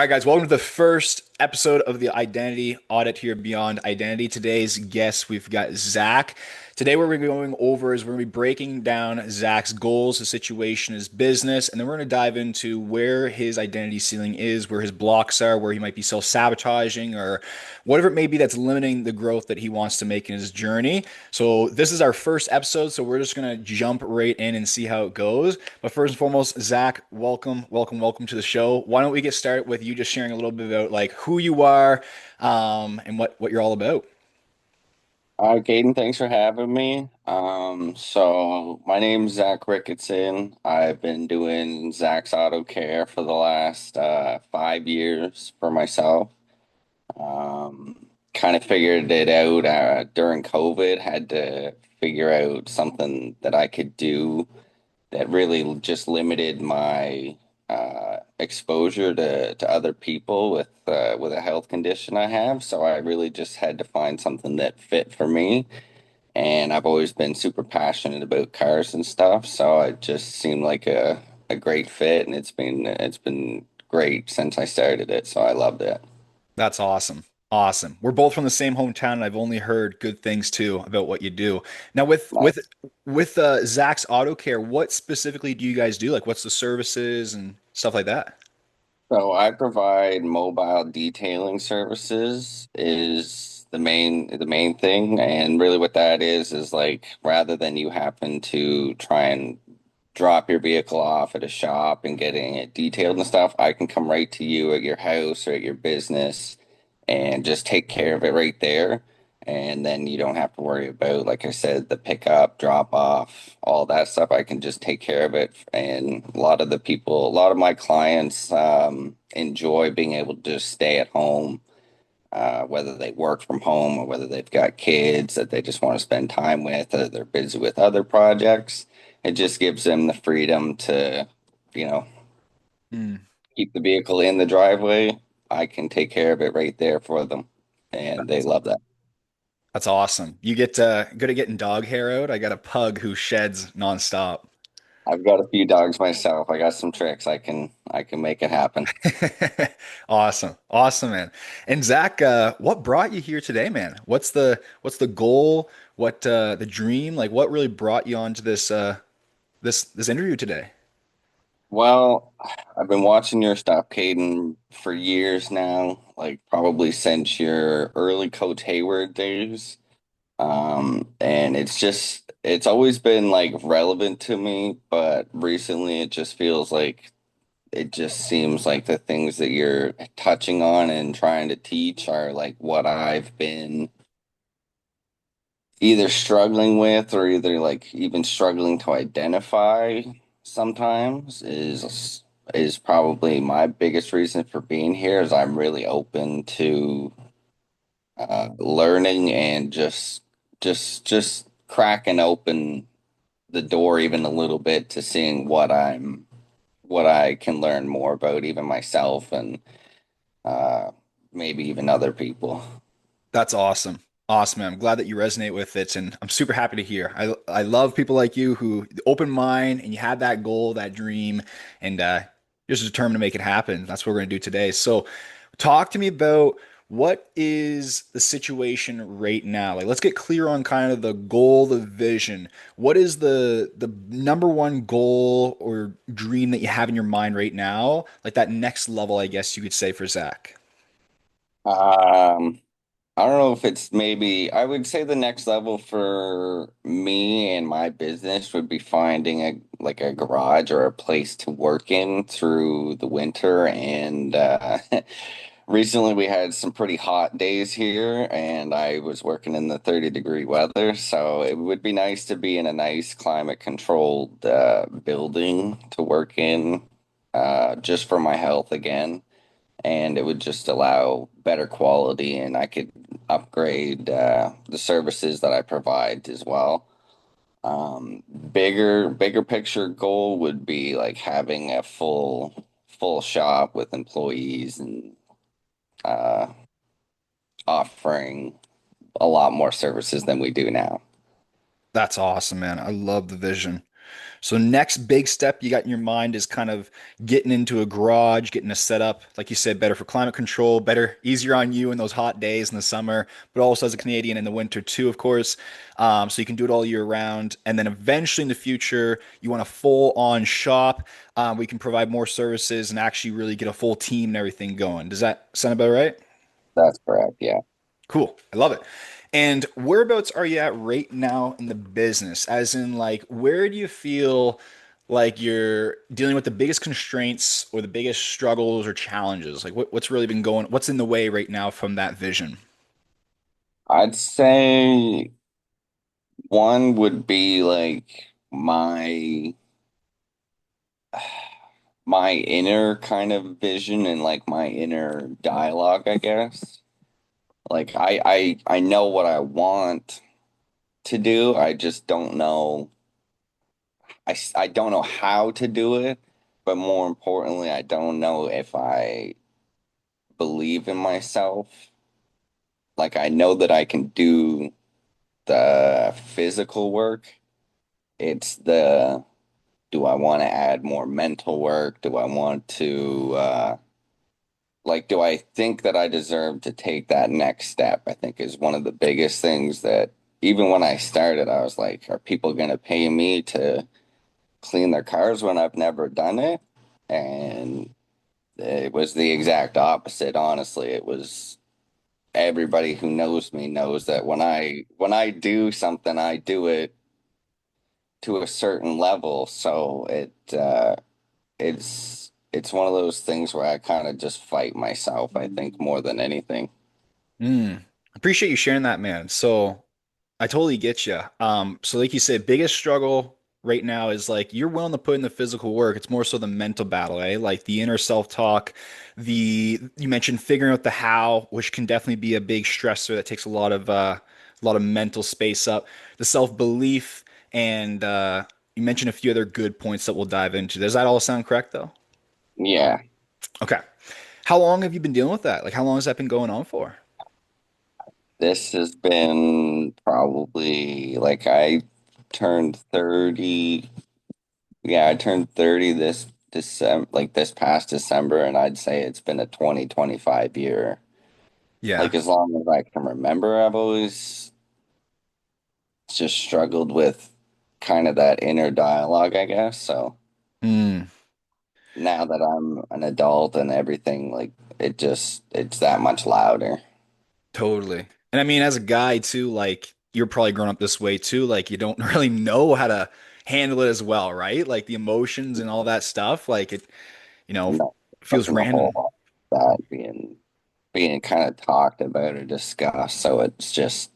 All right, guys, welcome to the first episode of the Identity Audit here Beyond Identity. Today's guest, we've got Zach. Today, what we're going over is we're going to be breaking down Zach's goals, his situation, his business, and then we're going to dive into where his identity ceiling is, where his blocks are, where he might be self-sabotaging, or whatever it may be that's limiting the growth that he wants to make in his journey. So, this is our first episode, so we're just going to jump right in and see how it goes. But first and foremost, Zach, welcome to the show. Why don't we get started with you just sharing a little bit about like who you are, and what you're all about. Caden, thanks for having me. So my name's Zach Ricketson. I've been doing Zach's Auto Care for the last 5 years for myself. Kind of figured it out during COVID, had to figure out something that I could do that really just limited my exposure to other people with a health condition I have. So I really just had to find something that fit for me. And I've always been super passionate about cars and stuff, so it just seemed like a great fit, and it's been great since I started it. So I loved it. That's awesome. Awesome. We're both from the same hometown, and I've only heard good things too about what you do. Now, with Zach's Auto Care, what specifically do you guys do? Like, what's the services and stuff like that? So I provide mobile detailing services is the main thing. And really what that is like rather than you happen to try and drop your vehicle off at a shop and getting it detailed and stuff, I can come right to you at your house or at your business and just take care of it right there. And then you don't have to worry about, like I said, the pickup, drop off, all that stuff. I can just take care of it. And a lot of my clients enjoy being able to just stay at home, whether they work from home or whether they've got kids that they just want to spend time with, or they're busy with other projects. It just gives them the freedom to, you know, Mm, keep the vehicle in the driveway. I can take care of it right there for them, and they that's love that. that's awesome. You get good at getting dog hair out. I got a pug who sheds nonstop. I've got a few dogs myself. I got some tricks. I can make it happen. Awesome. Awesome, man. And Zach, what brought you here today, man? What's the goal? What the dream? Like what really brought you onto this interview today? Well, I've been watching your stuff, Caden, for years now, like probably since your early Coach Hayward days. And it's always been like relevant to me, but recently it just feels like it just seems like the things that you're touching on and trying to teach are like what I've been either struggling with or either like even struggling to identify sometimes is probably my biggest reason for being here is I'm really open to learning and just cracking open the door even a little bit to seeing what I can learn more about even myself and uh, maybe even other people. That's awesome. Awesome, man. I'm glad that you resonate with it, and I'm super happy to hear. I love people like you who open mind and you have that goal, that dream, and you're just determined to make it happen. That's what we're gonna do today. So, talk to me about what is the situation right now. Like, let's get clear on kind of the goal, the vision. What is the number one goal or dream that you have in your mind right now? Like that next level, I guess you could say for Zach. Um, I don't know if it's maybe, I would say the next level for me and my business would be finding a garage or a place to work in through the winter. And recently we had some pretty hot days here and I was working in the 30-degree weather. So it would be nice to be in a nice climate controlled building to work in, just for my health again, and it would just allow better quality and I could upgrade the services that I provide as well. Bigger picture goal would be like having a full shop with employees and uh, offering a lot more services than we do now. That's awesome, man. I love the vision. So next big step you got in your mind is kind of getting into a garage, getting a setup, like you said, better for climate control, better, easier on you in those hot days in the summer, but also as a Canadian in the winter too, of course. So you can do it all year round. And then eventually in the future, you want a full-on shop. We can provide more services and actually really get a full team and everything going. Does that sound about right? That's correct. Yeah. Cool. I love it. And whereabouts are you at right now in the business? As in, like, where do you feel like you're dealing with the biggest constraints or the biggest struggles or challenges? Like, what's really been going, what's in the way right now from that vision? I'd say one would be like my inner kind of vision and like my inner dialogue, I guess. Like I know what I want to do. I just don't know. I don't know how to do it, but more importantly, I don't know if I believe in myself. Like I know that I can do the physical work. It's the do I want to add more mental work? Do I want to like do I think that I deserve to take that next step? I think is one of the biggest things that even when I started, I was like, are people going to pay me to clean their cars when I've never done it? And it was the exact opposite, honestly. It was everybody who knows me knows that when I do something, I do it to a certain level. So it's one of those things where I kind of just fight myself, I think, more than anything. Mm. Appreciate you sharing that, man. So I totally get you. So like you said, biggest struggle right now is like you're willing to put in the physical work. It's more so the mental battle, eh? Like the inner self-talk, you mentioned figuring out the how, which can definitely be a big stressor that takes a lot of mental space up. The self-belief and you mentioned a few other good points that we'll dive into. Does that all sound correct though? Yeah, Okay. How long have you been dealing with that? Like how long has that been going on for? this has been probably like I turned 30. Yeah, I turned 30 this December, like this past December, and I'd say it's been a 2025 year. Yeah. Like as long as I can remember, I've always just struggled with kind of that inner dialogue, I guess. So Hmm. now that I'm an adult and everything, like it's that much louder. Totally. And I mean, as a guy too, like you're probably grown up this way too. Like you don't really know how to handle it as well, right? Like the emotions and all that stuff. Like it, No, feels wasn't a whole random. lot of that being kind of talked about or discussed. So it's just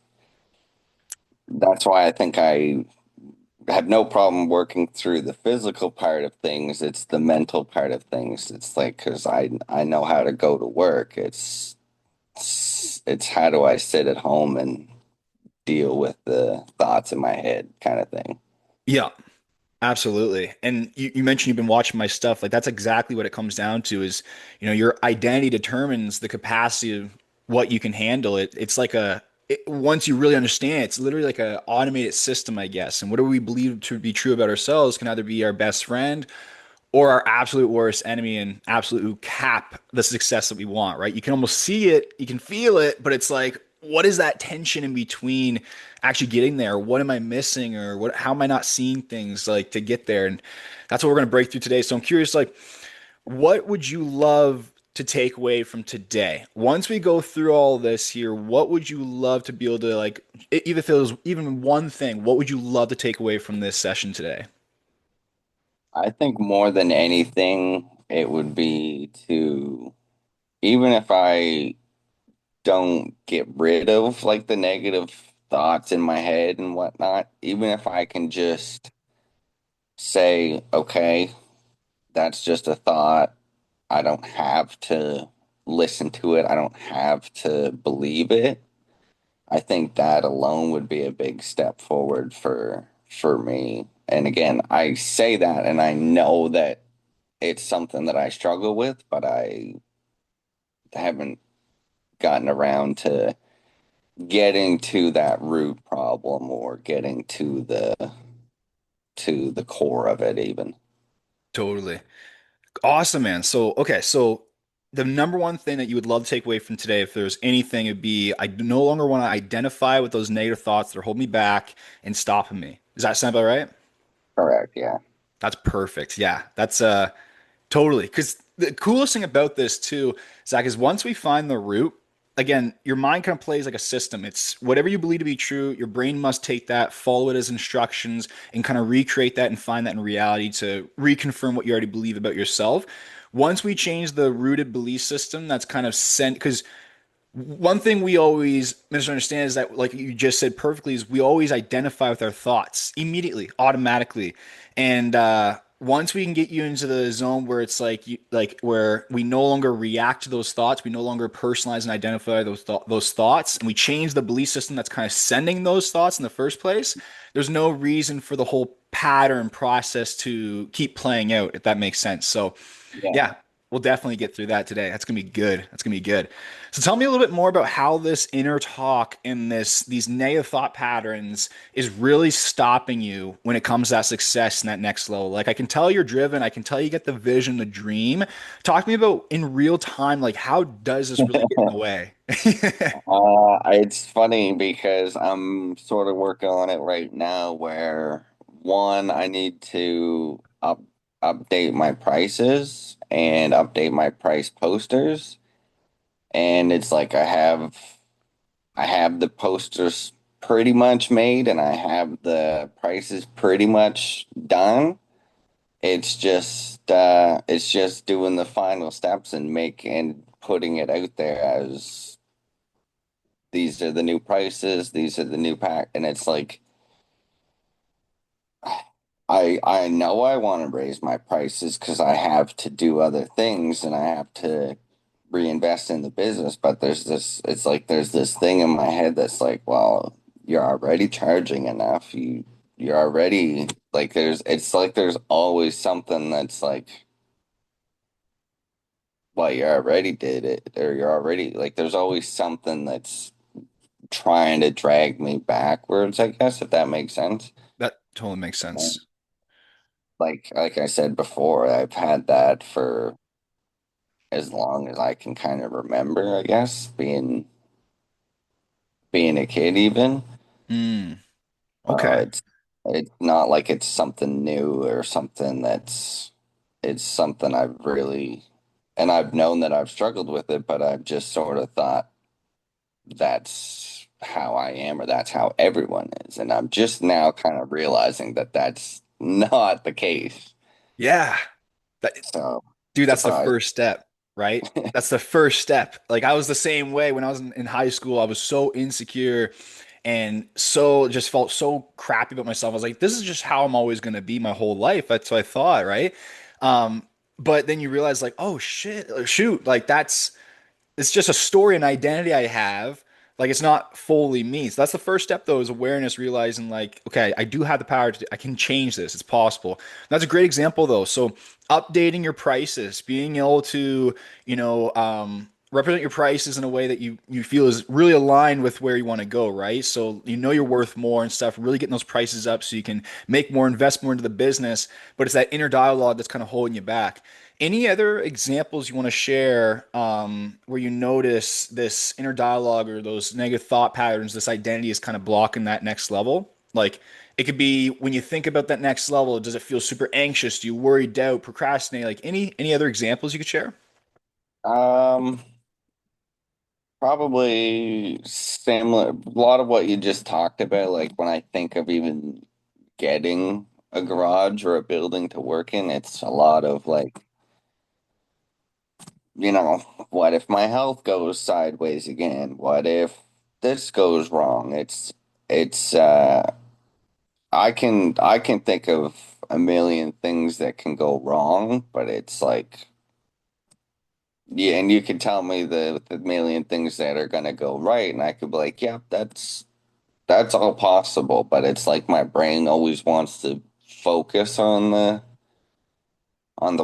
that's why I think I have no problem working through the physical part of things. It's the mental part of things. It's like because I know how to go to work. It's how do I sit at home and deal with the thoughts in my head kind of thing. Yeah, absolutely. And you mentioned you've been watching my stuff. Like that's exactly what it comes down to is, your identity determines the capacity of what you can handle. It's like once you really understand, it's literally like a automated system, I guess. And whatever we believe to be true about ourselves can either be our best friend or our absolute worst enemy and absolute cap the success that we want, right? You can almost see it, you can feel it, but it's like, what is that tension in between actually getting there? What am I missing? Or how am I not seeing things like to get there? And that's what we're going to break through today. So I'm curious, like, what would you love to take away from today? Once we go through all this here, what would you love to be able to like, even if it was even one thing, what would you love to take away from this session today? I think more than anything, it would be to even if I don't get rid of like the negative thoughts in my head and whatnot, even if I can just say, okay, that's just a thought. I don't have to listen to it. I don't have to believe it. I think that alone would be a big step forward for me. And again, I say that and I know that it's something that I struggle with, but I haven't gotten around to getting to that root problem or getting to to the core of it even. Totally. Awesome, man. So, okay, so the number one thing that you would love to take away from today, if there's anything, it'd be I no longer want to identify with those negative thoughts that are holding me back and stopping me. Does that sound about right? Correct, yeah. That's perfect. Yeah, that's totally. Because the coolest thing about this too, Zach, is once we find the root, again, your mind kind of plays like a system. It's whatever you believe to be true, your brain must take that, follow it as instructions, and kind of recreate that and find that in reality to reconfirm what you already believe about yourself. Once we change the rooted belief system, that's kind of sent because one thing we always misunderstand is that, like you just said perfectly, is we always identify with our thoughts immediately, automatically. And once we can get you into the zone where it's like, like where we no longer react to those thoughts, we no longer personalize and identify those thoughts, and we change the belief system that's kind of sending those thoughts in the first place. There's no reason for the whole pattern process to keep playing out, if that makes sense. So, Yeah. yeah, we'll definitely get through that today. That's gonna be good. That's gonna be good. So tell me a little bit more about how this inner talk and these negative thought patterns is really stopping you when it comes to that success in that next level. Like I can tell you're driven, I can tell you get the vision, the dream. Talk to me about in real time, like how does this really get in the way? It's funny because I'm sort of working on it right now where one, I need to update my prices and update my price posters. And it's like I have the posters pretty much made and I have the prices pretty much done. It's just doing the final steps and putting it out there as these are the new prices, these are the new pack, and it's like I know I want to raise my prices because I have to do other things and I have to reinvest in the business, but there's this thing in my head that's like, well, you're already charging enough. You're already like there's always something that's like, well, you already did it, or you're already like there's always something that's trying to drag me backwards, I guess, if that makes sense. That totally makes And sense. like I said before, I've had that for as long as I can kind of remember, I guess, being a kid even. Mm, Uh, okay. it's it's not like it's something new or something it's something I've really and I've known that I've struggled with it, but I've just sort of thought that's how I am or that's how everyone is. And I'm just now kind of realizing that that's not the case. Yeah. That, So dude, that's the surprised. first step, right? That's the first step. Like I was the same way when I was in high school. I was so insecure and so just felt so crappy about myself. I was like, this is just how I'm always going to be my whole life. That's what I thought, right? Um, but then you realize like, oh shit, shoot, like it's just a story and identity I have. Like it's not fully me. So that's the first step though, is awareness, realizing like, okay, I do have the power I can change this. It's possible. That's a great example though. So updating your prices, being able to, represent your prices in a way that you feel is really aligned with where you want to go, right? So you know you're worth more and stuff, really getting those prices up so you can make more, invest more into the business. But it's that inner dialogue that's kind of holding you back. Any other examples you want to share where you notice this inner dialogue or those negative thought patterns, this identity is kind of blocking that next level? Like it could be when you think about that next level, does it feel super anxious? Do you worry, doubt, procrastinate? Like any other examples you could share? Um, Probably similar, a lot of what you just talked about, like when I think of even getting a garage or a building to work in, it's a lot of like, what if my health goes sideways again? What if this goes wrong? It's I can think of a million things that can go wrong, but it's like yeah, and you can tell me the million things that are gonna go right, and I could be like, yep, that's all possible, but it's like my brain always wants to focus on the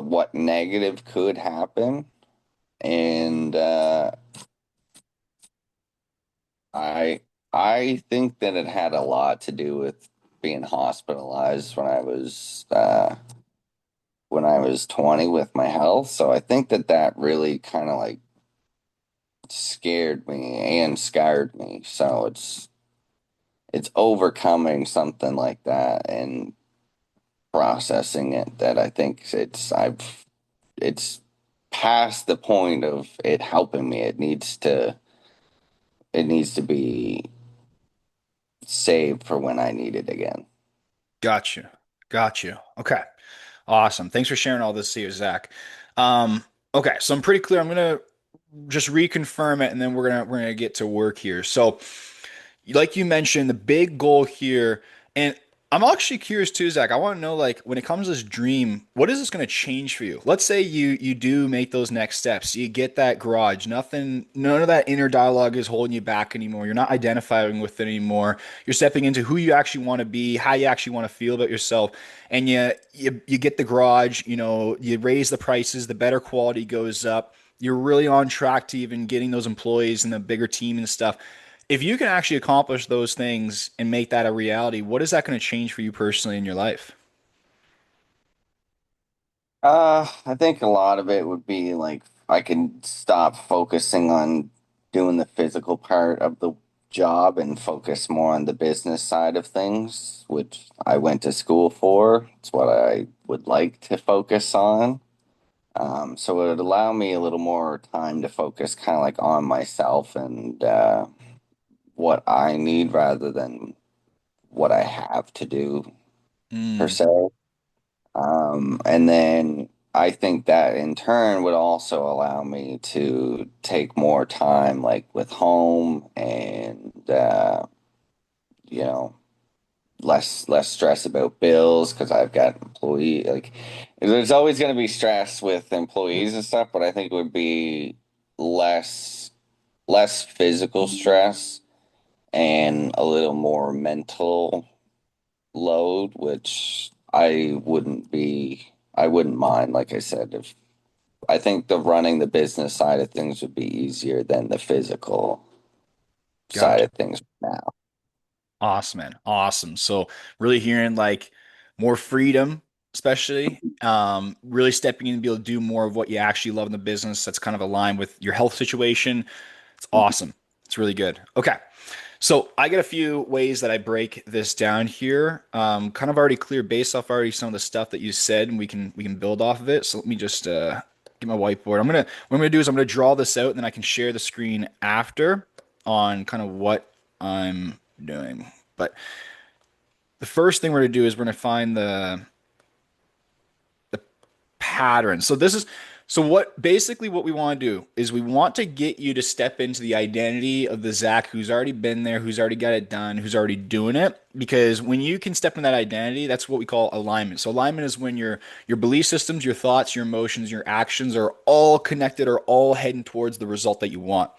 what negative could happen. And I I think that it had a lot to do with being hospitalized when I was 20 with my health. So I think that that really kind of like scared me and scarred me. So it's overcoming something like that and processing it that I think it's past the point of it helping me. It needs to be saved for when I need it again. Got you. Got you. Okay. Awesome. Thanks for sharing all this here, Zach. Okay, so I'm pretty clear. I'm gonna just reconfirm it, and then we're gonna get to work here. So, like you mentioned, the big goal here, and I'm actually curious too, Zach. I want to know, like, when it comes to this dream, what is this going to change for you? Let's say you do make those next steps. You get that garage. None of that inner dialogue is holding you back anymore. You're not identifying with it anymore. You're stepping into who you actually want to be, how you actually want to feel about yourself, and you get the garage. You raise the prices, the better quality goes up. You're really on track to even getting those employees and the bigger team and stuff. If you can actually accomplish those things and make that a reality, what is that going to change for you personally in your life? I think a lot of it would be like I can stop focusing on doing the physical part of the job and focus more on the business side of things, which I went to school for. It's what I would like to focus on. So it would allow me a little more time to focus kind of like on myself and what I need rather than what I have to do per Mm, se. And then I think that in turn would also allow me to take more time like with home and you know less stress about bills because I've got employee like there's always going to be stress with employees and stuff, but I think it would be less less physical stress and a little more mental load, which I wouldn't mind, like I said, if I think the running the business side of things would be easier than the physical side gotcha. of things now. Awesome, man. Awesome. So really hearing like more freedom, especially really stepping in and be able to do more of what you actually love in the business that's kind of aligned with your health situation. It's awesome. It's really good. Okay. So I get a few ways that I break this down here. Kind of already clear based off already some of the stuff that you said, and we can build off of it. So let me just get my whiteboard. What I'm gonna do is I'm gonna draw this out, and then I can share the screen after on kind of what I'm doing. But the first thing we're gonna do is we're gonna find the pattern. So what basically what we want to do is we want to get you to step into the identity of the Zach who's already been there, who's already got it done, who's already doing it. Because when you can step in that identity, that's what we call alignment. So alignment is when your belief systems, your thoughts, your emotions, your actions are all connected or all heading towards the result that you want.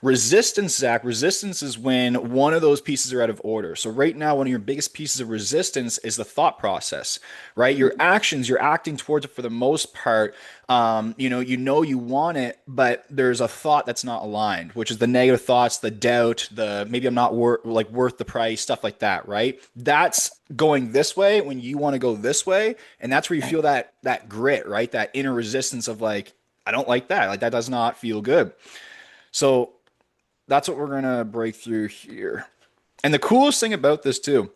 Resistance, Zach, resistance is when one of those pieces are out of order. So right now, one of your biggest pieces of resistance is the thought process, right? Your actions, you're acting towards it for the most part. You know you want it, but there's a thought that's not aligned, which is the negative thoughts, the doubt, the maybe I'm not worth the price, stuff like that, right? That's going this way when you want to go this way, and that's where you feel that grit, right? That inner resistance of like, I don't like that. Like that does not feel good. So that's what we're gonna break through here. And the coolest thing about this too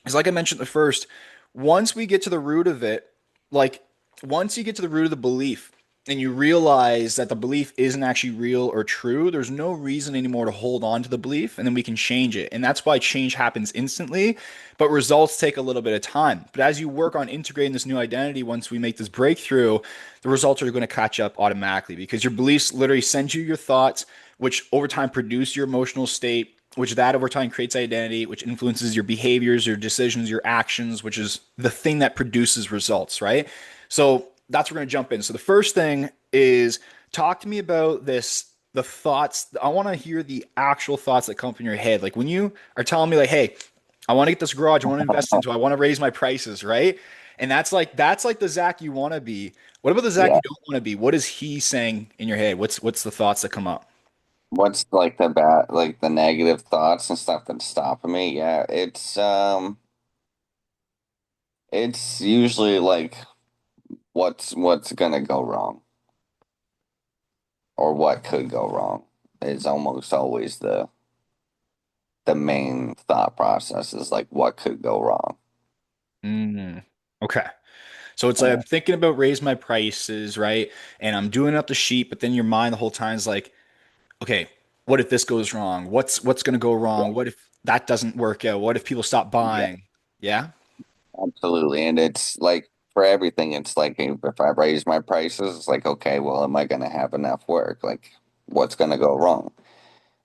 is, like I mentioned at first, once we get to the root of it, like once you get to the root of the belief and you realize that the belief isn't actually real or true, there's no reason anymore to hold on to the belief, and then we can change it. And that's why change happens instantly, but results take a little bit of time. But as you work on integrating this new identity, once we make this breakthrough, the results are going to catch up automatically because your beliefs literally send you your thoughts, which over time produce your emotional state, which that over time creates identity, which influences your behaviors, your decisions, your actions, which is the thing that produces results, right? So that's where we're going to jump in. So the first thing is talk to me about this, the thoughts. I want to hear the actual thoughts that come from your head. Like when you are telling me like, hey, I want to get this garage, I want to invest into it, I want to raise my prices, right? And that's like the Zach you want to be. What about the Zach Yeah. you don't want to be? What is he saying in your head? What's the thoughts that come up? What's like the negative thoughts and stuff that's stopping me? Yeah, it's It's usually like what's gonna go wrong or what could go wrong is almost always the main thought process is like what could go wrong. Mm. Okay. So it's like Yeah. I'm thinking about raising my prices, right? And I'm doing up the sheet, but then your mind the whole time is like, okay, what if this goes wrong? What's going to go wrong? What if that doesn't work out? What if people stop Yeah, buying? Yeah? absolutely. And it's like for everything, it's like if I raise my prices, it's like, okay, well, am I gonna have enough work? Like, what's gonna go wrong?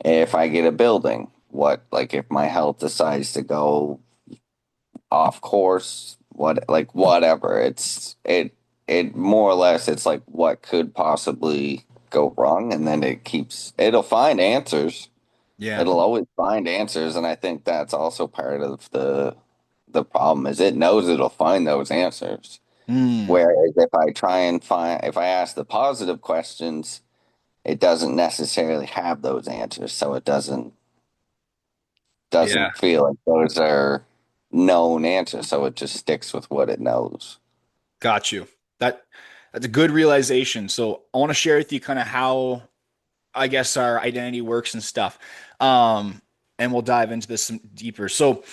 If I get a building, what like if my health decides to go off course, what like whatever. It more or less it's like what could possibly go wrong, and then it'll find answers. Yeah. It'll always find answers, and I think that's also part of the problem is it knows it'll find those answers. Mm. Whereas if I ask the positive questions, it doesn't necessarily have those answers, so it Yeah. doesn't feel like those are known answers, so it just sticks with what it knows. Got you. That that's a good realization. So I want to share with you kind of how I guess our identity works and stuff. And we'll dive into this some deeper. So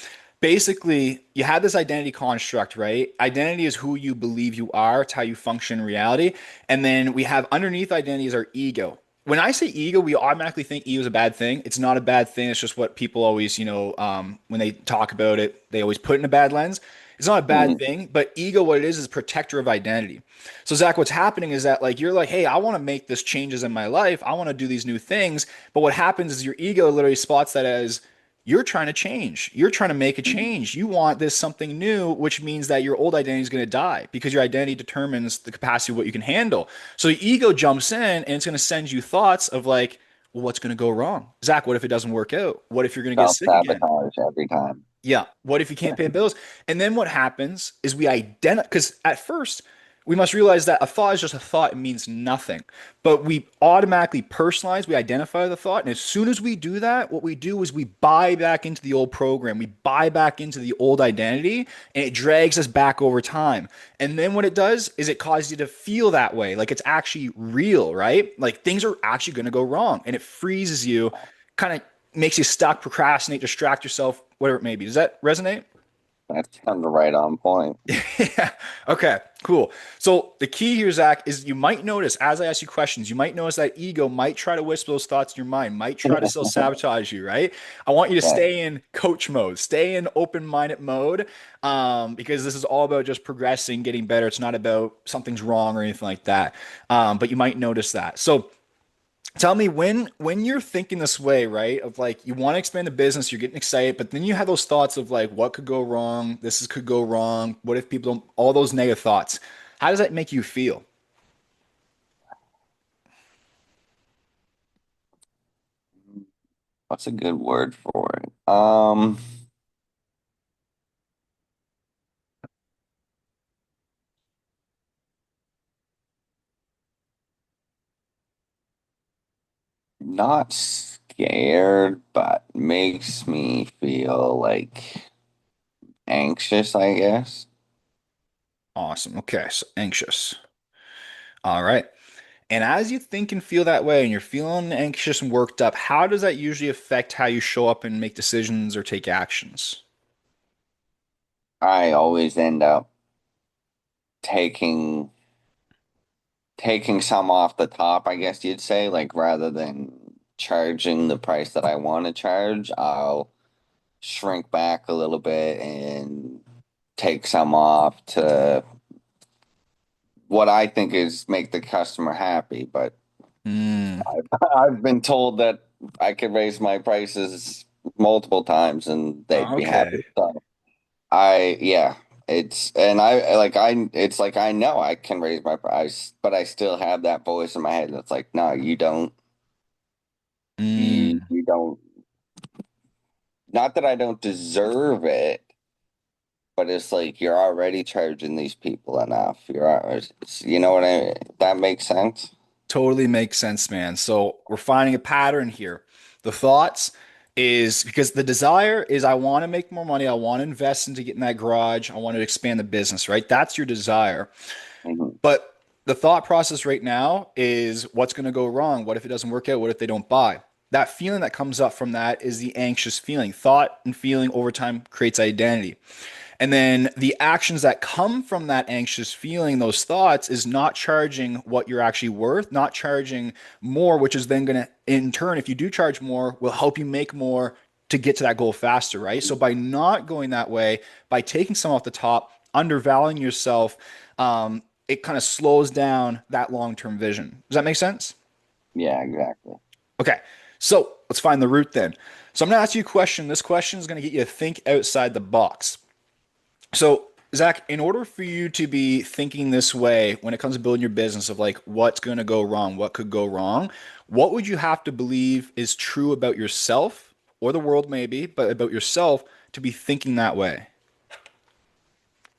basically, you have this identity construct, right? Identity is who you believe you are, it's how you function in reality. And then we have underneath identity is our ego. When I say ego, we automatically think ego is a bad thing. It's not a bad thing. It's just what people always, when they talk about it, they always put in a bad lens. It's not a bad Mhm. thing, but ego, what it is protector of identity. So Zach, what's happening is that like you're like, hey, I want to make this changes in my life. I want to do these new things. But what happens is your ego literally spots that as you're trying to change. You're trying to make a change. You want this something new, which means that your old identity is going to die because your identity determines the capacity of what you can handle. So the ego jumps in and it's going to send you thoughts of like, well, what's going to go wrong? Zach, what if it doesn't work out? What if you're going to get sick again? Self-sabotage every time. Yeah. What if you can't pay bills? And then what happens is we identify, because at first we must realize that a thought is just a thought. It means nothing. But we automatically personalize, we identify the thought. And as soon as we do that, what we do is we buy back into the old program. We buy back into the old identity and it drags us back over time. And then what it does is it causes you to feel that way. Like it's actually real, right? Like things are actually going to go wrong. And it freezes you, kind of makes you stuck, procrastinate, distract yourself, whatever it may be. Does that resonate? That's kind of right on point. Yeah. Okay, cool. So the key here, Zach, is you might notice as I ask you questions, you might notice that ego might try to whisper those thoughts in your mind, might try to self-sabotage you, right? I want you to Yeah, stay in coach mode, stay in open-minded mode, because this is all about just progressing, getting better. It's not about something's wrong or anything like that. But you might notice that. So tell me when you're thinking this way, right? Of like you want to expand the business, you're getting excited, but then you have those thoughts of like what could go wrong, could go wrong, what if people don't, all those negative thoughts. How does that make you feel? what's a good word for it? Not scared, but makes me feel like anxious, I guess. Awesome. Okay, so anxious. All right. And as you think and feel that way and you're feeling anxious and worked up, how does that usually affect how you show up and make decisions or take actions? I always end up taking taking some off the top, I guess you'd say, like rather than charging the price that I want to charge, I'll shrink back a little bit and take some off to what I think is make the customer happy. But Mm, I've been told that I could raise my prices multiple times and they'd be okay. happy. So yeah, it's like I know I can raise my price, but I still have that voice in my head that's like, no, you don't. Mm, You don't. Not that I don't deserve it, but it's like you're already charging these people enough. You know what I mean? That makes sense. totally makes sense, man. So we're finding a pattern here. The thoughts, is because the desire is I want to make more money. I want to invest into getting that garage. I want to expand the business, right? That's your desire. Mhm. But the thought process right now is what's going to go wrong? What if it doesn't work out? What if they don't buy? That feeling that comes up from that is the anxious feeling. Thought and feeling over time creates identity. And then the actions that come from that anxious feeling, those thoughts, is not charging what you're actually worth, not charging more, which is then going to, in turn, if you do charge more, will help you make more to get to that goal faster, right? So by not going that way, by taking some off the top, undervaluing yourself, it kind of slows down that long-term vision. Does that make sense? Yeah, exactly. Okay, so let's find the root then. So I'm going to ask you a question. This question is going to get you to think outside the box. So, Zach, in order for you to be thinking this way when it comes to building your business of like what's going to go wrong, what could go wrong, what would you have to believe is true about yourself or the world maybe, but about yourself to be thinking that way?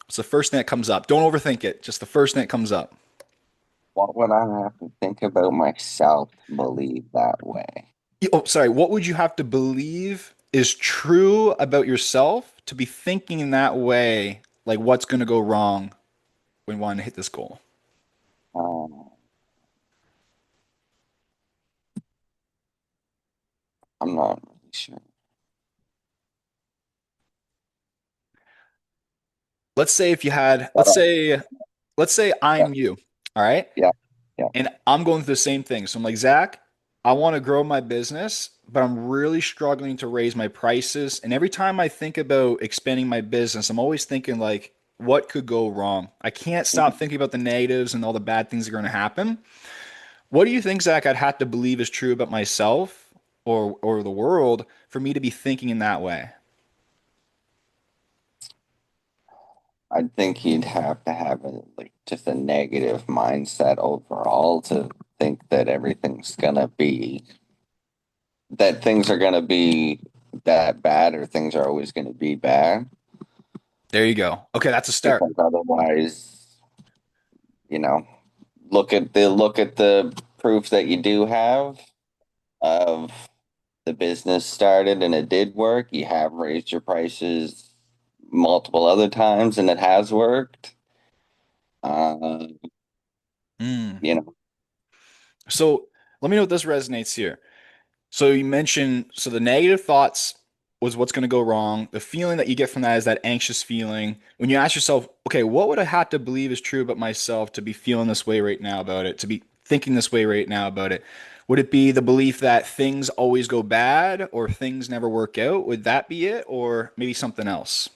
It's the first thing that comes up. Don't overthink it. Just the first thing that comes up. What would I have to think about myself to believe that way? Oh, sorry. What would you have to believe is true about yourself to be thinking in that way? Like what's going to go wrong when wanting to hit this goal? Um, I'm not really sure. Let's say if you had, But, let's say yeah, I'm you, all right? yeah, yeah. And I'm going through the same thing. So I'm like, Zach, I want to grow my business, but I'm really struggling to raise my prices. And every time I think about expanding my business, I'm always thinking like, what could go wrong? I can't stop Mhm. thinking about the negatives and all the bad things that are going to happen. What do you think, Zach, I'd have to believe is true about myself or the world for me to be thinking in that way? I think you'd have to have a like just a negative mindset overall to think that everything's gonna be that things are gonna be that bad or things are always gonna be bad. There you go. Okay, that's a start. Because otherwise, you know, look at the proof that you do have of the business started and it did work. You have raised your prices multiple other times and it has worked. Uh, Mm. you know, So let me know if this resonates here. So you mentioned, so the negative thoughts was what's going to go wrong. The feeling that you get from that is that anxious feeling. When you ask yourself, okay, what would I have to believe is true about myself to be feeling this way right now about it, to be thinking this way right now about it? Would it be the belief that things always go bad or things never work out? Would that be it? Or maybe something else?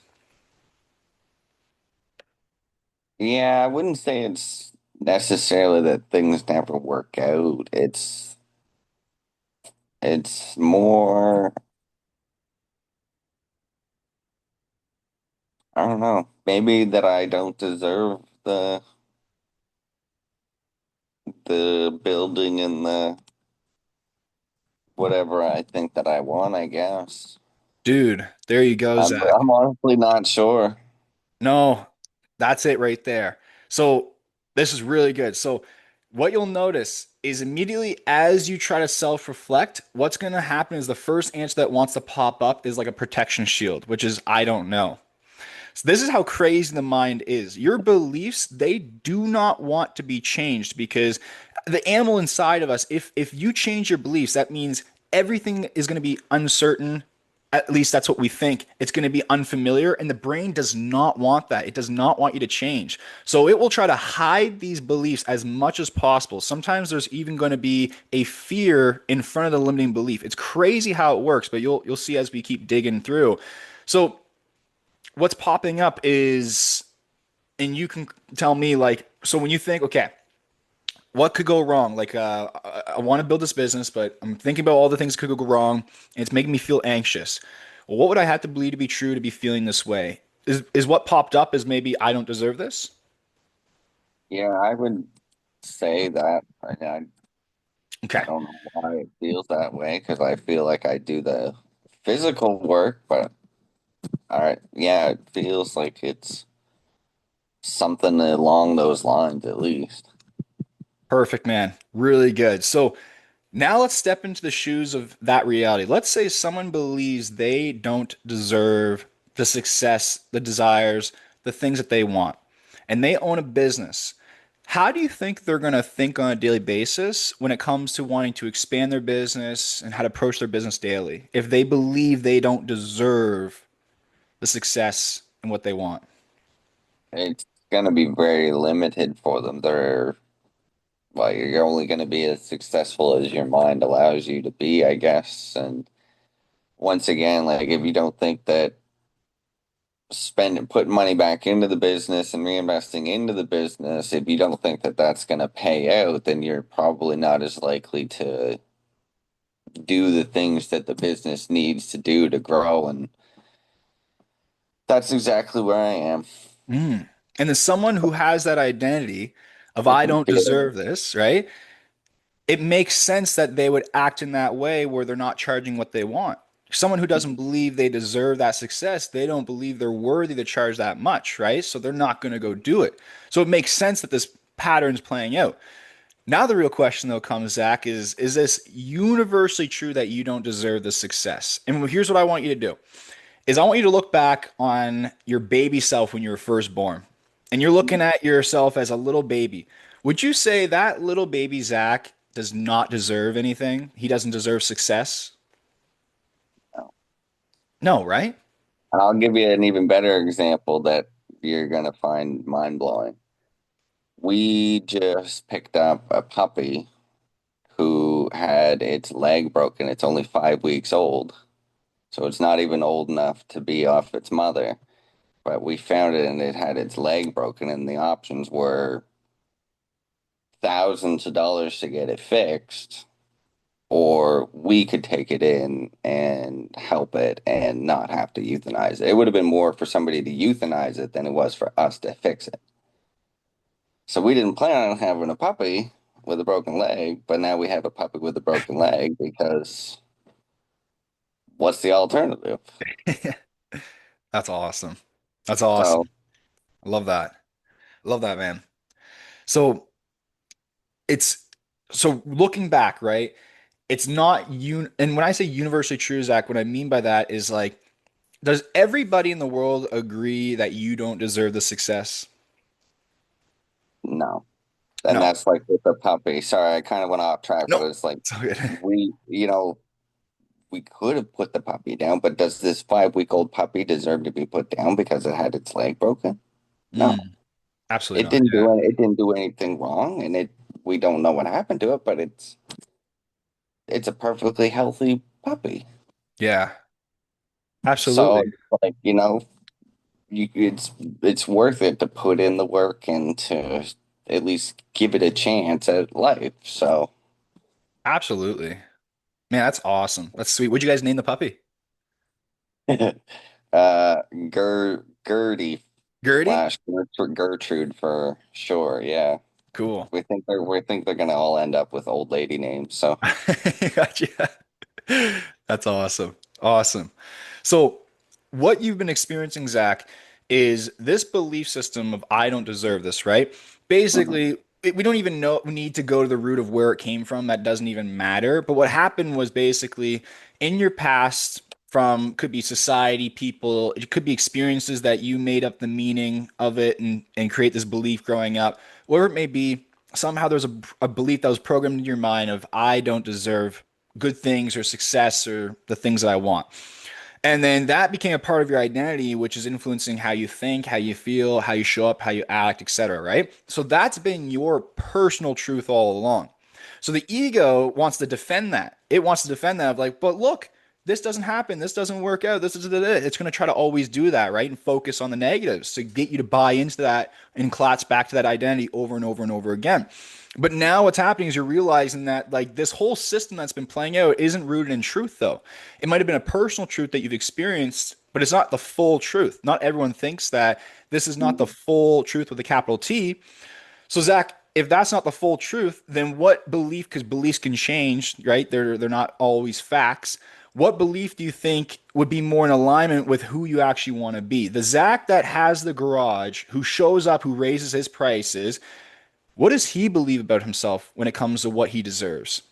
yeah, I wouldn't say it's necessarily that things never work out. It's more, I don't know, maybe that I don't deserve the building and the whatever I think that I want, I guess. Dude, there you go, Zach. I'm honestly not sure. No, that's it right there. So this is really good. So what you'll notice is immediately as you try to self-reflect, what's going to happen is the first answer that wants to pop up is like a protection shield, which is I don't know. So this is how crazy the mind is. Your beliefs, they do not want to be changed because the animal inside of us, if you change your beliefs, that means everything is going to be uncertain. At least that's what we think. It's going to be unfamiliar, and the brain does not want that. It does not want you to change. So it will try to hide these beliefs as much as possible. Sometimes there's even going to be a fear in front of the limiting belief. It's crazy how it works, but you'll see as we keep digging through. So what's popping up is, and you can tell me like, so when you think, okay, what could go wrong? Like, I want to build this business, but I'm thinking about all the things that could go wrong, and it's making me feel anxious. Well, what would I have to believe to be true to be feeling this way? Is what popped up is maybe I don't deserve this? Yeah, I would say that. Okay, I don't know why it feels that way because I feel like I do the physical work, but all right, yeah, it feels like it's something along those lines at least. perfect, man. Really good. So Now let's step into the shoes of that reality. Let's say someone believes they don't deserve the success, the desires, the things that they want, and they own a business. How do you think they're going to think on a daily basis when it comes to wanting to expand their business and how to approach their business daily if they believe they don't deserve the success and what they want? It's going to be very limited for them. You're only going to be as successful as your mind allows you to be, I guess. And once again, like if you don't think that putting money back into the business and reinvesting into the business, if you don't think that that's going to pay out, then you're probably not as likely to do the things that the business needs to do to grow. And that's exactly where I am. Mm. And as someone who has that identity of I don't deserve this, right? It makes sense that they would act in that way where they're not charging what they want. Someone who doesn't believe they deserve that success, they don't believe they're worthy to charge that much, right? So they're not going to go do it. So it makes sense that this pattern's playing out. Now the real question though comes, Zach, is this universally true that you don't deserve the success? And here's what I want you to do is I want you to look back on your baby self when you were first born. And you're looking at yourself as a little baby. Would you say that little baby Zach does not deserve anything? He doesn't deserve success? No, right? And I'll give you an even better example that you're going to find mind-blowing. We just picked up a puppy who had its leg broken. It's only 5 weeks old, so it's not even old enough to be off its mother. But we found it and it had its leg broken, and the options were thousands of dollars to get it fixed, or we could take it in and help it and not have to euthanize it. It would have been more for somebody to euthanize it than it was for us to fix it. So we didn't plan on having a puppy with a broken leg, but now we have a puppy with a broken leg because what's the alternative? That's awesome. That's awesome. So, I love that. I love that, man. So it's so looking back, right? It's not and when I say universally true, Zach, what I mean by that is like, does everybody in the world agree that you don't deserve the success? no. And No. that's like with the puppy. Sorry, I kind of went off track, but No. it's like It's all good. we could have put the puppy down, but does this 5 week old puppy deserve to be put down because it had its leg broken? No. Mm, absolutely not. Yeah. It didn't do anything wrong, and it we don't know what happened to it, but it's a perfectly healthy puppy. Yeah. So Absolutely. like, you it's worth it to put in the work and to at least give it a chance at life. So Absolutely. Man, that's awesome. That's sweet. What'd you guys name the puppy? Gertie Gertie? slash Gertrude for sure. Yeah. Cool. We think they're gonna all end up with old lady names. So Gotcha. That's awesome. Awesome. So, what you've been experiencing, Zach, is this belief system of I don't deserve this, right? mhm. Basically, we don't even know we need to go to the root of where it came from. That doesn't even matter. But what happened was basically in your past, from could be society, people, it could be experiences that you made up the meaning of it and create this belief growing up, whatever it may be. Somehow there's a belief that was programmed in your mind of I don't deserve good things or success or the things that I want. And then that became a part of your identity, which is influencing how you think, how you feel, how you show up, how you act, etc. Right? So that's been your personal truth all along. So the ego wants to defend that. It wants to defend that of like, but look, this doesn't happen. This doesn't work out. This is it's going to try to always do that, right? And focus on the negatives to get you to buy into that and collapse back to that identity over and over and over again. But now what's happening is you're realizing that like this whole system that's been playing out isn't rooted in truth though. It might have been a personal truth that you've experienced, but it's not the full truth. Not everyone thinks that this is not the full truth with a capital T. So Zach, if that's not the full truth, then what belief, because beliefs can change, right? They're not always facts. What belief do you think would be more in alignment with who you actually want to be? The Zach that has the garage, who shows up, who raises his prices, what does he believe about himself when it comes to what he deserves?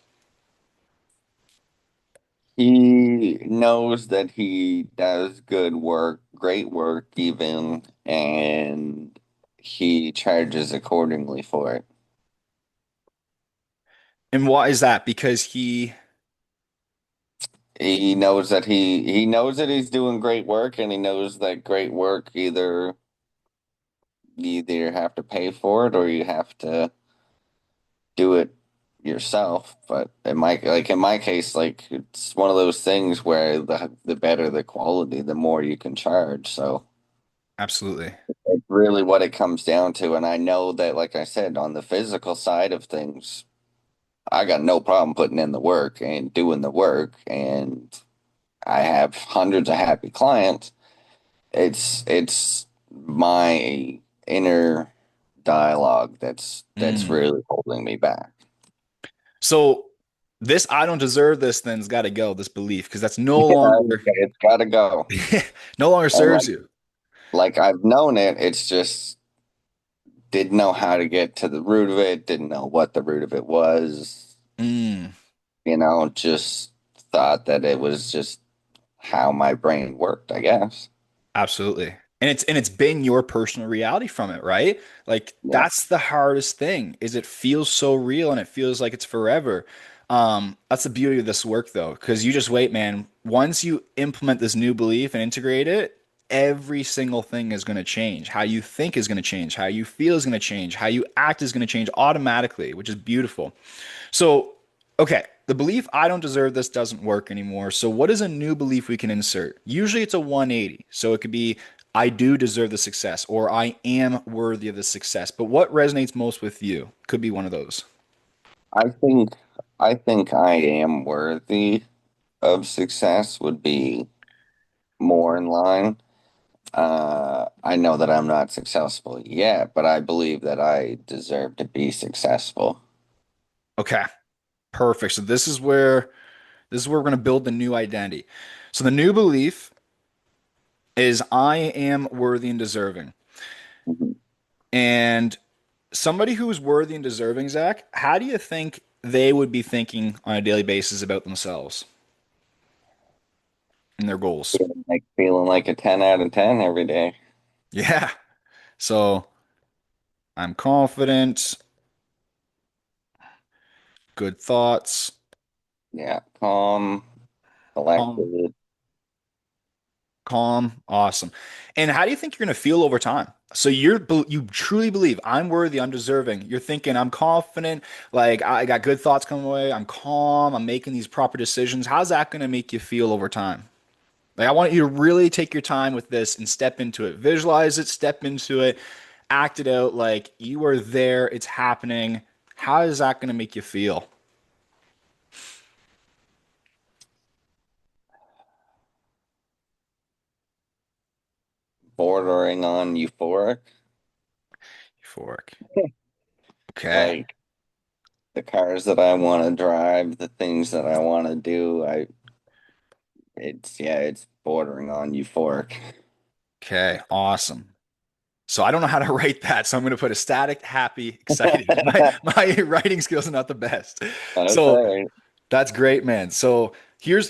He knows that he does good work, great work even, and he charges accordingly for it. And why is that? Because he, He knows that he's doing great work, and he knows that great work you either have to pay for it or you have to do it yourself. But in my case, like it's one of those things where the better the quality, the more you can charge. So absolutely. it's really what it comes down to. And I know that, like I said, on the physical side of things, I got no problem putting in the work and doing the work, and I have hundreds of happy clients. It's my inner dialogue that's Mm. really holding me back. So this I don't deserve this then's got to go, this belief, because that's no Yeah, longer it's got to go. no longer And serves you. like I've known it, it's just didn't know how to get to the root of it, didn't know what the root of it was, Mm. just thought that it was just how my brain worked, I guess. Absolutely. And it's been your personal reality from it, right? Like Yeah. that's the hardest thing is it feels so real and it feels like it's forever. That's the beauty of this work though, because you just wait, man. Once you implement this new belief and integrate it, every single thing is going to change. How you think is going to change, how you feel is going to change, how you act is going to change automatically, which is beautiful. So, okay, the belief I don't deserve this doesn't work anymore. So, what is a new belief we can insert? Usually it's a 180. So, it could be I do deserve the success or I am worthy of the success. But what resonates most with you? Could be one of those. I think I think I am worthy of success would be more in line. I know that I'm not successful yet, but I believe that I deserve to be successful. Okay, perfect. So, this is where we're going to build the new identity. So, the new belief is I am worthy and deserving. Mhm. And somebody who is worthy and deserving, Zach, how do you think they would be thinking on a daily basis about themselves and their goals? Feeling like a 10 out of 10 every day. Yeah. So I'm confident, good thoughts, Yeah, calm, calm, collected. calm, awesome. And how do you think you're going to feel over time? So you truly believe I'm worthy, I'm deserving. You're thinking I'm confident, like I got good thoughts coming away. I'm calm, I'm making these proper decisions. How's that going to make you feel over time? Like I want you to really take your time with this and step into it. Visualize it, step into it, act it out like you are there, it's happening. How is that going to make you feel? Bordering on euphoric. Euphoric. Okay. Like the cars that I want to drive, the things that I want to do, it's bordering on euphoric. Okay. Awesome. So I don't know how to write that, so I'm going to put ecstatic, happy, excited. My writing skills are not the best. That's So all right. that's great, man. So here's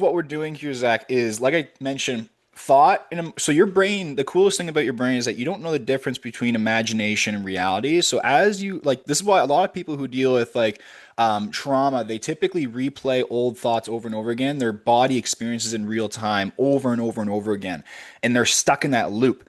what we're doing here, Zach, is like I mentioned, thought and so your brain, the coolest thing about your brain is that you don't know the difference between imagination and reality. So as you like this is why a lot of people who deal with like trauma, they typically replay old thoughts over and over again. Their body experiences in real time over and over and over again. And they're stuck in that loop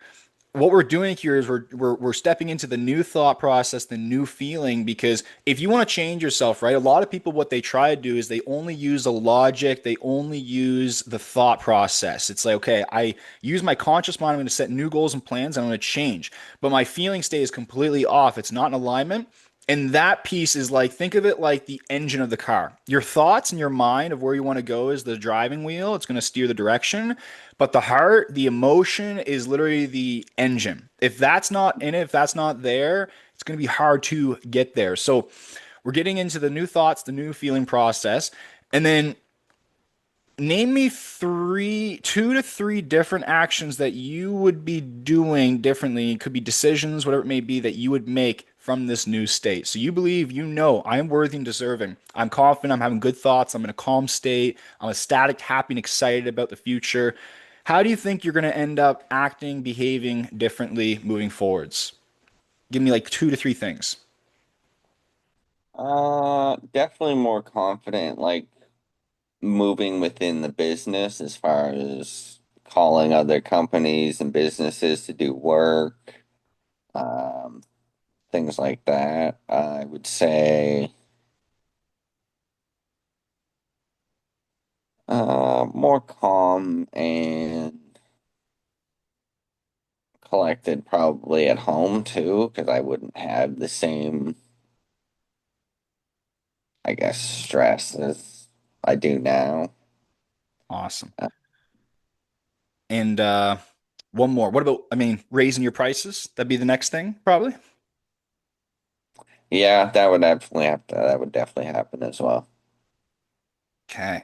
what we're doing here is we're stepping into the new thought process, the new feeling. Because if you want to change yourself, right? A lot of people, what they try to do is they only use the logic, they only use the thought process. It's like, okay, I use my conscious mind. I'm going to set new goals and plans. And I'm going to change, but my feeling state is completely off. It's not in alignment. And that piece is like, think of it like the engine of the car. Your thoughts and your mind of where you want to go is the driving wheel. It's going to steer the direction. But the heart, the emotion is literally the engine. If that's not in it, if that's not there, it's going to be hard to get there. So we're getting into the new thoughts, the new feeling process. And then name me two to three different actions that you would be doing differently. It could be decisions, whatever it may be, that you would make from this new state. So you believe, you know, I am worthy and deserving. I'm confident, I'm having good thoughts, I'm in a calm state, I'm ecstatic, happy, and excited about the future. How do you think you're going to end up acting, behaving differently moving forwards? Give me like two to three things. Definitely more confident, like moving within the business as far as calling other companies and businesses to do work, um, things like that. I would say more calm and collected probably at home too, because I wouldn't have the same, I guess, stress as I do now. Awesome. Uh, And one more. What about, I mean, raising your prices? That'd be the next thing, probably. yeah, that would definitely have to, that would definitely happen as well. Okay.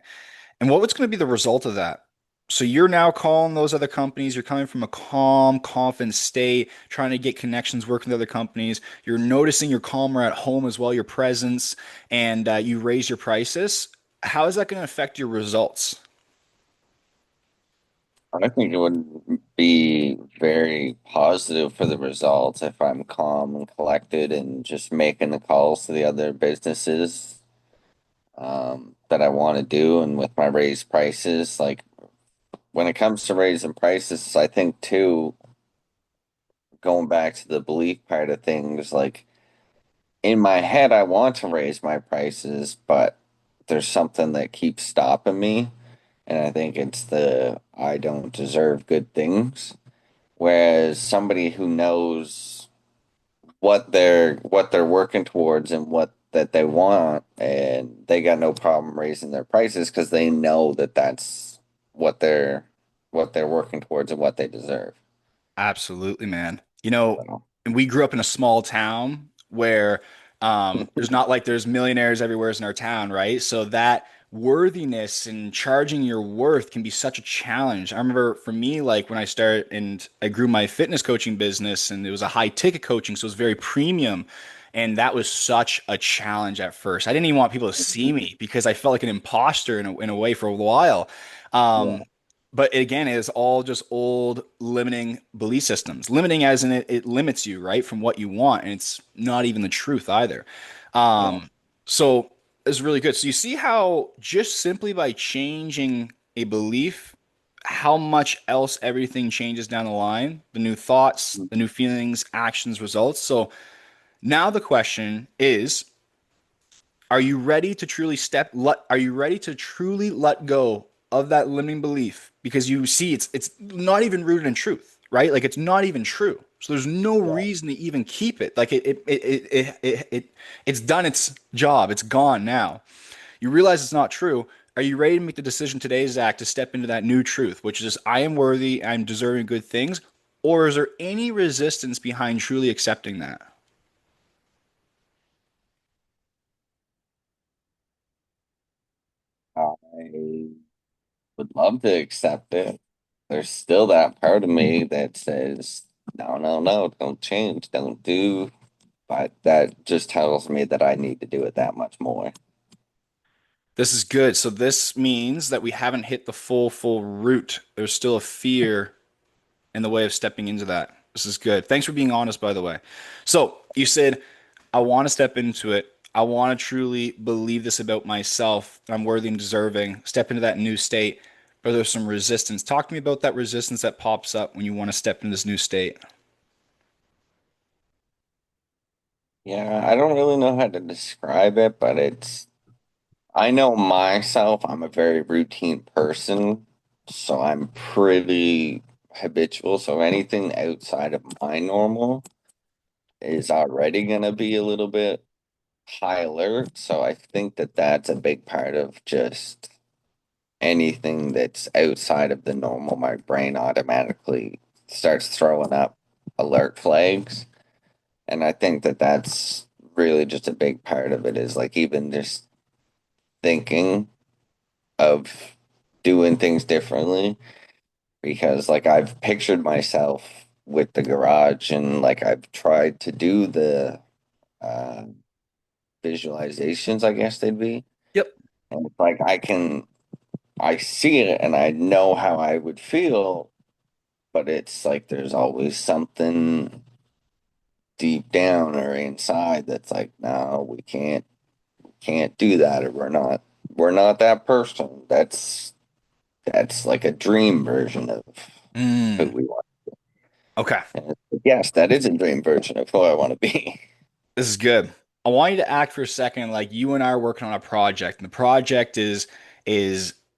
And what's going to be the result of that? So you're now calling those other companies. You're coming from a calm, confident state, trying to get connections, working with other companies. You're noticing you're calmer at home as well, your presence, and you raise your prices. How is that going to affect your results? I think it would be very positive for the results if I'm calm and collected and just making the calls to the other businesses that I want to do. And with my raised prices, like when it comes to raising prices, I think too, going back to the belief part of things, like in my head, I want to raise my prices, but there's something that keeps stopping me. And I think it's the I don't deserve good things. Whereas somebody who knows what they're working towards and what that they want, and they got no problem raising their prices because they know that that's what they're working towards and what they deserve. Absolutely, man. You know, So, and we grew up in a small town where there's not like there's millionaires everywhere in our town, right? So that worthiness and charging your worth can be such a challenge. I remember for me, like when I started and I grew my fitness coaching business, and it was a high ticket coaching, so it was very premium. And that was such a challenge at first. I didn't even want people to see me because I felt like an imposter in a way for a while. yeah, Um, but again, it is all just old limiting belief systems. Limiting as in it limits you, right, from what you want. And it's not even the truth either. yeah, So it's really good. So you see how just simply by changing a belief, how much else everything changes down the line, the new thoughts, the new feelings, actions, results. So now the question is, are you ready to truly are you ready to truly let go of that limiting belief? Because you see it's not even rooted in truth, right? Like it's not even true. So there's no yeah. reason to even keep it. Like it's done its job. It's gone now. You realize it's not true. Are you ready to make the decision today, Zach, to step into that new truth, which is I am worthy, I'm deserving good things? Or is there any resistance behind truly accepting that? I would love to accept it. There's still that part of me that says, no, no, no, don't change, don't do. But that just tells me that I need to do it that much more. This is good. So this means that we haven't hit the full root. There's still a fear in the way of stepping into that. This is good. Thanks for being honest, by the way. So you said, I want to step into it. I want to truly believe this about myself. I'm worthy and deserving. Step into that new state. But there's some resistance. Talk to me about that resistance that pops up when you want to step into this new state. Yeah, I don't really know how to describe it, but I know myself, I'm a very routine person, so I'm pretty habitual. So anything outside of my normal is already going to be a little bit high alert. So I think that that's a big part of just anything that's outside of the normal. My brain automatically starts throwing up alert flags. And I think that that's really just a big part of it is like even just thinking of doing things differently because like I've pictured myself with the garage and like I've tried to do uh, visualizations, I guess they'd be. Yep. And it's like I see it and I know how I would feel, but it's like there's always something deep down or inside that's like, no, we can't do that, or we're not that person. That's like a dream version of who Mm, we want. okay. And yes, that is a dream version of who I want to be. This is good. I want you to act for a second like you and I are working on a project, and the project is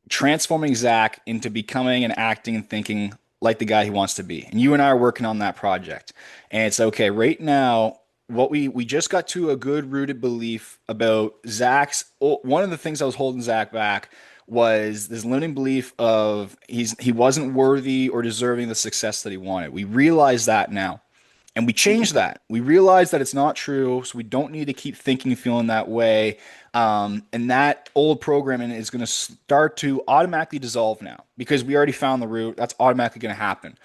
transforming Zach into becoming and acting and thinking like the guy he wants to be. And you and I are working on that project. And it's okay. Right now, what we just got to a good rooted belief about Zach's one of the things that was holding Zach back was this limiting belief of he wasn't worthy or deserving the success that he wanted. We realize that now. And we change that. We realize that it's not true, so we don't need to keep thinking, feeling that way. And that old programming is going to start to automatically dissolve now because we already found the root. That's automatically going to happen.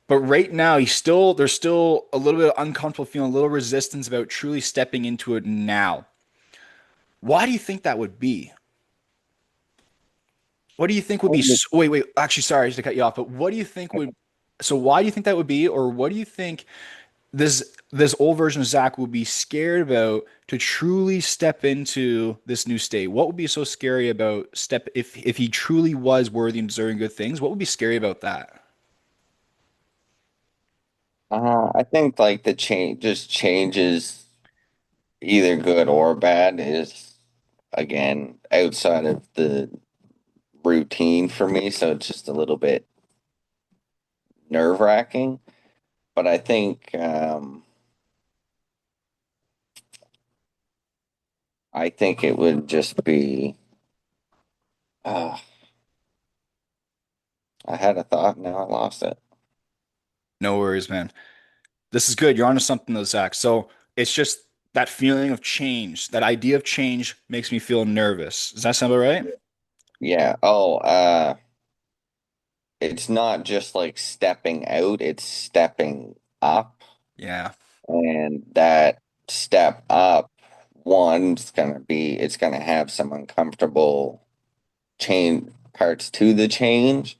But right now, there's still a little bit of uncomfortable feeling, a little resistance about truly stepping into it now. Why do you think that would be? What do you think would be? Wait, wait. Actually, sorry to cut you off, but what do you think would? So why do you think that would be, or what do you think this old version of Zach will be scared about to truly step into this new state? What would be so scary about step if he truly was worthy and deserving good things? What would be scary about that? I think like the changes, either good or bad, is again outside of the routine for me, so it's just a little bit nerve-wracking. But I think it would just be. Uh, I had a thought, now I lost it. No worries, man. This is good. You're onto something though, Zach. So it's just that feeling of change, that idea of change makes me feel nervous. Does that sound about right? Yeah. Oh, it's not just like stepping out, it's stepping up. Yeah. And that step up, it's gonna have some uncomfortable change parts to the change.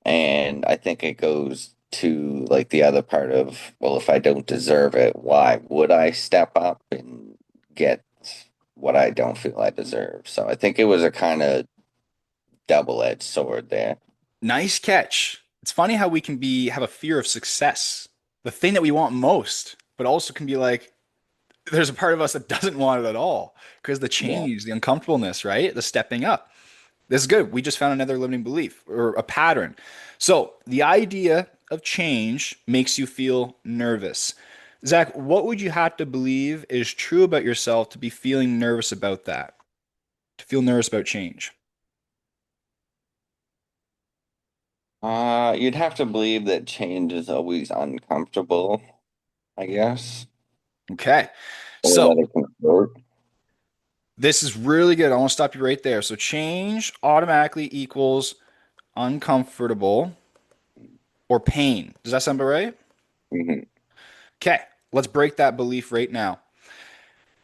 And I think it goes to like the other part of, well, if I don't deserve it, why would I step up and get what I don't feel I deserve? So I think it was a kind of double-edged sword there. Nice catch. It's funny how we can have a fear of success, the thing that we want most, but also can be like, there's a part of us that doesn't want it at all because the Yeah. change, the uncomfortableness, right? The stepping up. This is good. We just found another limiting belief or a pattern. So the idea of change makes you feel nervous. Zach, what would you have to believe is true about yourself to be feeling nervous about that? To feel nervous about change? You'd have to believe that change is always uncomfortable, I guess, Okay. or So that it can hurt. this is really good. I want to stop you right there. So change automatically equals uncomfortable or pain. Does that sound about right? Mhm. Okay, let's break that belief right now.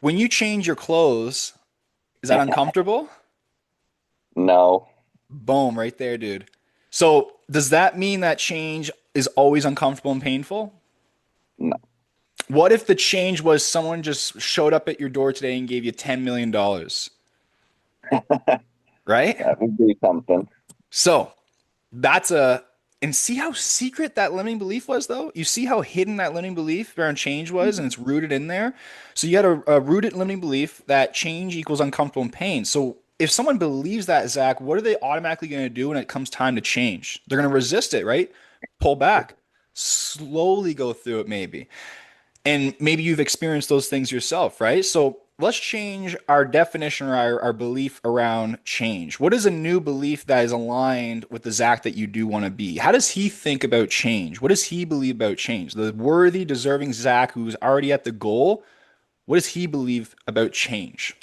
When you change your clothes, is that uncomfortable? No, Boom, right there, dude. So, does that mean that change is always uncomfortable and painful? no. What if the change was someone just showed up at your door today and gave you $10 million, dollars, right? That would be something. So, that's and see how secret that limiting belief was, though? You see how hidden that limiting belief around change was, and it's rooted in there? So, you had a rooted limiting belief that change equals uncomfortable and pain. So, if someone believes that, Zach, what are they automatically going to do when it comes time to change? They're going to resist it, right? Pull back, slowly go through it, maybe. And maybe you've experienced those things yourself, right? So let's change our definition or our belief around change. What is a new belief that is aligned with the Zach that you do want to be? How does he think about change? What does he believe about change? The worthy, deserving Zach who's already at the goal, what does he believe about change?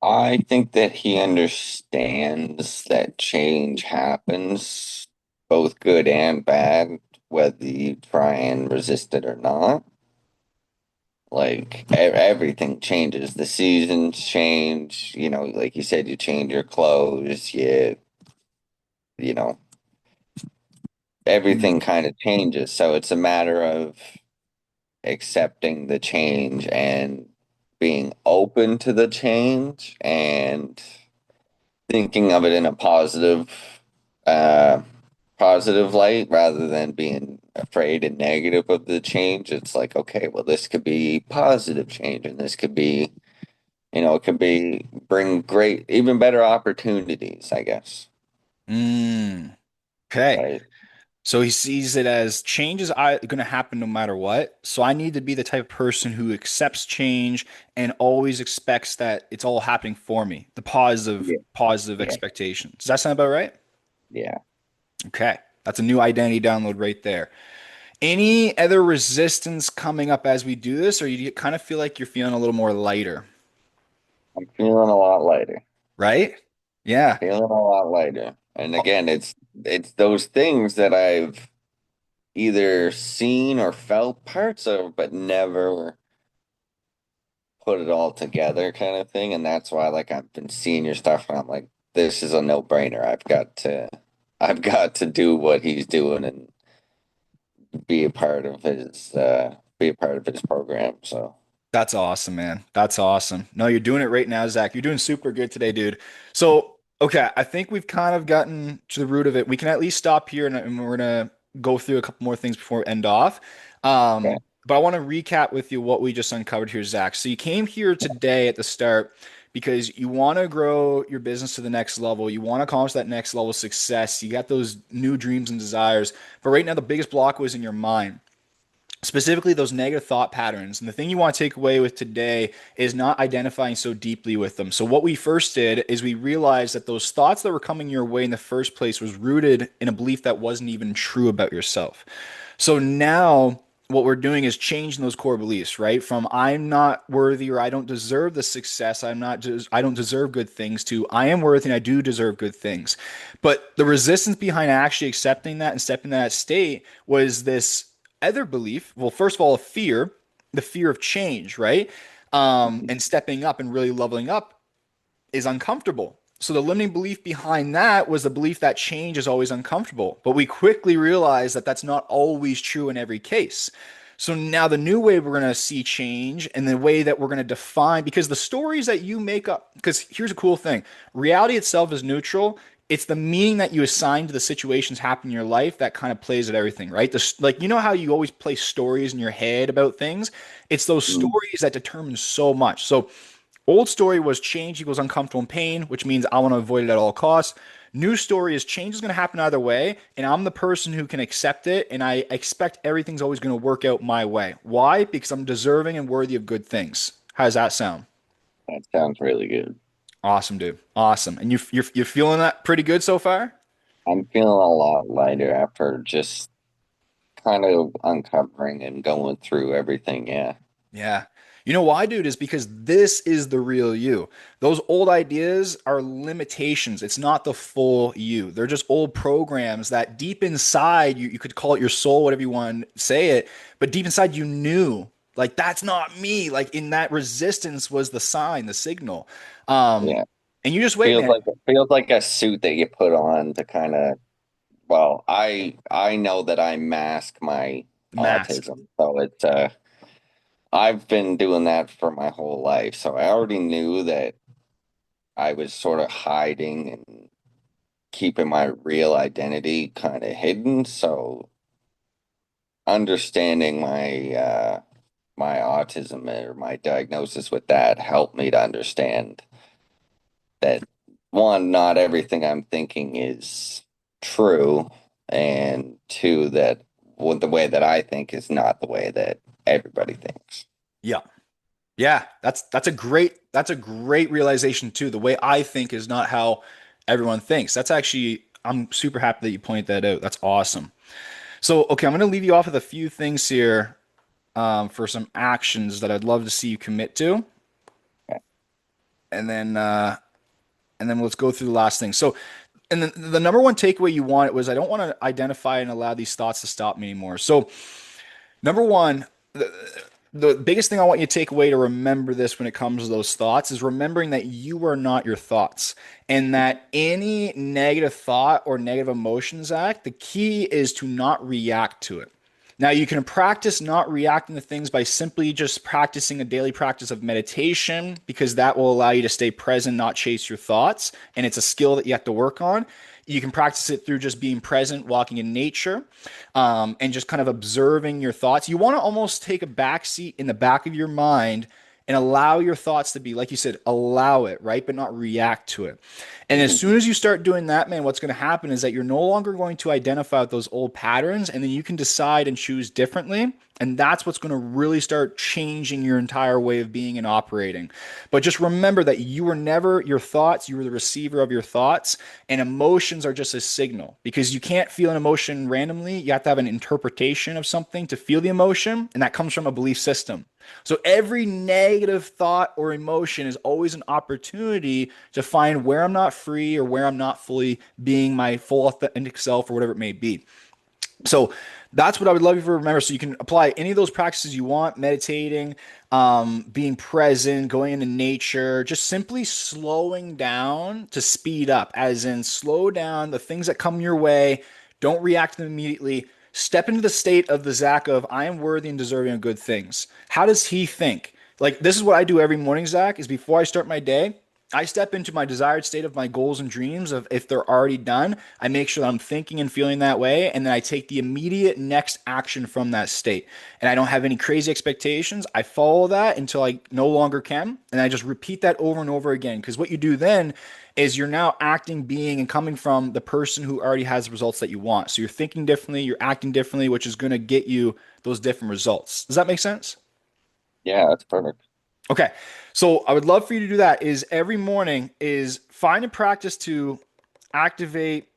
I think that he understands that change happens, both good and bad. whether you try and resist it or not. Like everything changes. The seasons change, like you said, you change your clothes, you know, everything Mm. kind of changes. So it's a matter of accepting the change and being open to the change and thinking of it in a uh, positive light rather than being afraid and negative of the change. It's like, okay, well, this could be positive change, and this could be, it could be bring great, even better opportunities, I guess. Mm. Okay. Right? So he sees it as change is going to happen no matter what. So I need to be the type of person who accepts change and always expects that it's all happening for me. The positive, Yeah. positive Yeah. expectation. Does that sound about right? Yeah. Okay. That's a new identity download right there. Any other resistance coming up as we do this, or you kind of feel like you're feeling a little more lighter, I'm feeling a lot lighter. right? Yeah. Feeling a lot lighter. And again, it's those things that I've either seen or felt parts of, but never put it all together kind of thing. And that's why like I've been seeing your stuff and I'm like, this is a no-brainer. I've got to do what he's doing and be a part of his program. So That's awesome, man. That's awesome. No, you're doing it right now, Zach. You're doing super good today, dude. So, okay, I think we've kind of gotten to the root of it. We can at least stop here and we're gonna go through a couple more things before we end off. okay. But I want to recap with you what we just uncovered here, Zach. So you came here today at the start because you want to grow your business to the next level. You want to accomplish that next level of success. You got those new dreams and desires. But right now, the biggest block was in your mind, specifically those negative thought patterns. And the thing you want to take away with today is not identifying so deeply with them. So what we first did is we realized that those thoughts that were coming your way in the first place was rooted in a belief that wasn't even true about yourself. So now what we're doing is changing those core beliefs, right? From I'm not worthy or I don't deserve the success, I don't deserve good things to I am worthy and I do deserve good things. But the resistance behind actually accepting that and stepping in that state was this other belief. Well, first of all, a fear, the fear of change, right? And stepping up and really leveling up is uncomfortable. So the limiting belief behind that was the belief that change is always uncomfortable. But we quickly realized that that's not always true in every case. So now the new way we're going to see change and the way that we're going to define, because the stories that you make up, because here's a cool thing, reality itself is neutral. It's the meaning that you assign to the situations happening in your life that kind of plays at everything, right? Like, you know how you always play stories in your head about things? It's those Mm, stories that determine so much. So old story was change equals uncomfortable and pain, which means I want to avoid it at all costs. New story is change is going to happen either way, and I'm the person who can accept it, and I expect everything's always going to work out my way. Why? Because I'm deserving and worthy of good things. How does that sound? that sounds really good. Awesome, dude. Awesome. And you're feeling that pretty good so far? I'm feeling a lot lighter after just kind of uncovering and going through everything. Yeah. Yeah. You know why, dude? Is because this is the real you. Those old ideas are limitations. It's not the full you. They're just old programs that deep inside, you could call it your soul, whatever you want to say it, but deep inside you knew, like, that's not me. Like, in that resistance was the sign, the signal. Um, Yeah. and you just wait, Feels man. like feels like a suit that you put on to kind of, well, I know that I mask my Mask. autism. So I've been doing that for my whole life. So I already knew that I was sort of hiding and keeping my real identity kind of hidden. So understanding my autism or my diagnosis with that helped me to understand that one, not everything I'm thinking is true, and two, that the way that I think is not the way that everybody thinks. Yeah. Yeah, that's a great realization too. The way I think is not how everyone thinks. That's actually I'm super happy that you pointed that out. That's awesome. So, okay, I'm going to leave you off with a few things here for some actions that I'd love to see you commit to, and then let's go through the last thing. So, And the number one takeaway you want was I don't want to identify and allow these thoughts to stop me anymore. So number one, the biggest thing I want you to take away to remember this when it comes to those thoughts is remembering that you are not your thoughts and that any negative thought or negative emotions act, the key is to not react to it. Now, you can practice not reacting to things by simply just practicing a daily practice of meditation because that will allow you to stay present, not chase your thoughts. And it's a skill that you have to work on. You can practice it through just being present, walking in nature, and just kind of observing your thoughts. You want to almost take a back seat in the back of your mind and allow your thoughts to be, like you said, allow it, right? But not react to it. And as Mhm. soon as you start doing that, man, what's going to happen is that you're no longer going to identify with those old patterns, and then you can decide and choose differently. And that's what's going to really start changing your entire way of being and operating. But just remember that you were never your thoughts, you were the receiver of your thoughts, and emotions are just a signal because you can't feel an emotion randomly. You have to have an interpretation of something to feel the emotion, and that comes from a belief system. So every negative thought or emotion is always an opportunity to find where I'm not free or where I'm not fully being my full authentic self or whatever it may be. So that's what I would love you to remember. So you can apply any of those practices you want, meditating, being present, going into nature, just simply slowing down to speed up, as in slow down the things that come your way. Don't react to them immediately. Step into the state of the Zach of I am worthy and deserving of good things. How does he think? Like this is what I do every morning, Zach, is before I start my day, I step into my desired state of my goals and dreams of if they're already done, I make sure that I'm thinking and feeling that way, and then I take the immediate next action from that state. And I don't have any crazy expectations. I follow that until I no longer can, and I just repeat that over and over again. Because what you do then is you're now acting, being, and coming from the person who already has the results that you want. So you're thinking differently, you're acting differently, which is going to get you those different results. Does that make sense? Yeah, that's perfect. Okay. So I would love for you to do that is every morning is find a practice to activate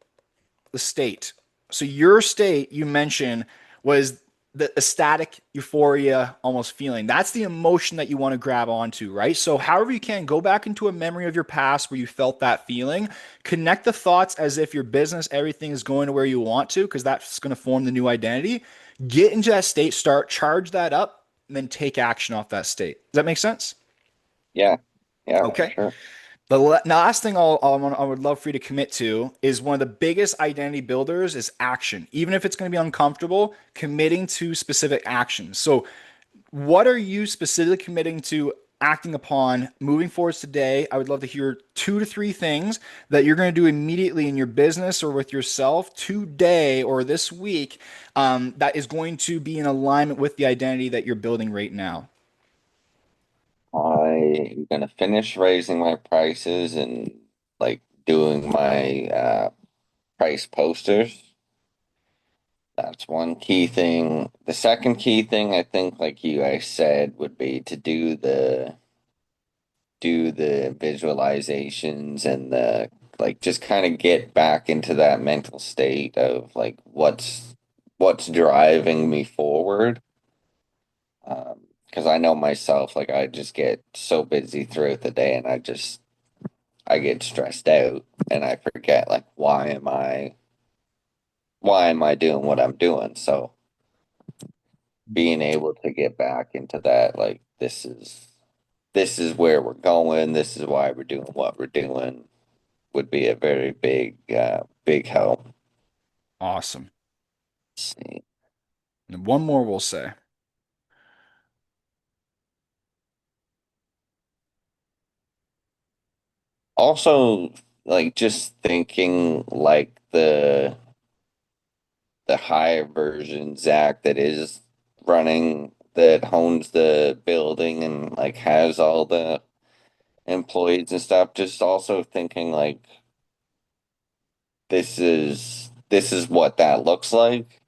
the state. So your state you mentioned was the ecstatic euphoria almost feeling. That's the emotion that you want to grab onto, right? So however you can go back into a memory of your past where you felt that feeling, connect the thoughts as if your business, everything is going to where you want to, because that's going to form the new identity. Get into that state, start, charge that up, and then take action off that state. Does that make sense? Yeah, yeah, for Okay. sure. The last thing I would love for you to commit to is one of the biggest identity builders is action. Even if it's going to be uncomfortable, committing to specific actions. So, what are you specifically committing to acting upon moving forwards today? I would love to hear 2 to 3 things that you're going to do immediately in your business or with yourself today or this week that is going to be in alignment with the identity that you're building right now. I'm gonna finish raising my prices and like doing my price posters. That's one key thing. The second key thing I think, like you guys said, would be to do the visualizations and the like just kind of get back into that mental state of like what's driving me forward. Because I know myself, like I just get so busy throughout the day and I get stressed out and I forget like why am I doing what I'm doing? So being able to get back into that, like this is where we're going, this is why we're doing what we're doing would be a very big help. Awesome. Let's see. And one more we'll say. Also, like just thinking like the higher version Zach that is running that owns the building and like has all the employees and stuff, just also thinking like this is what that looks like,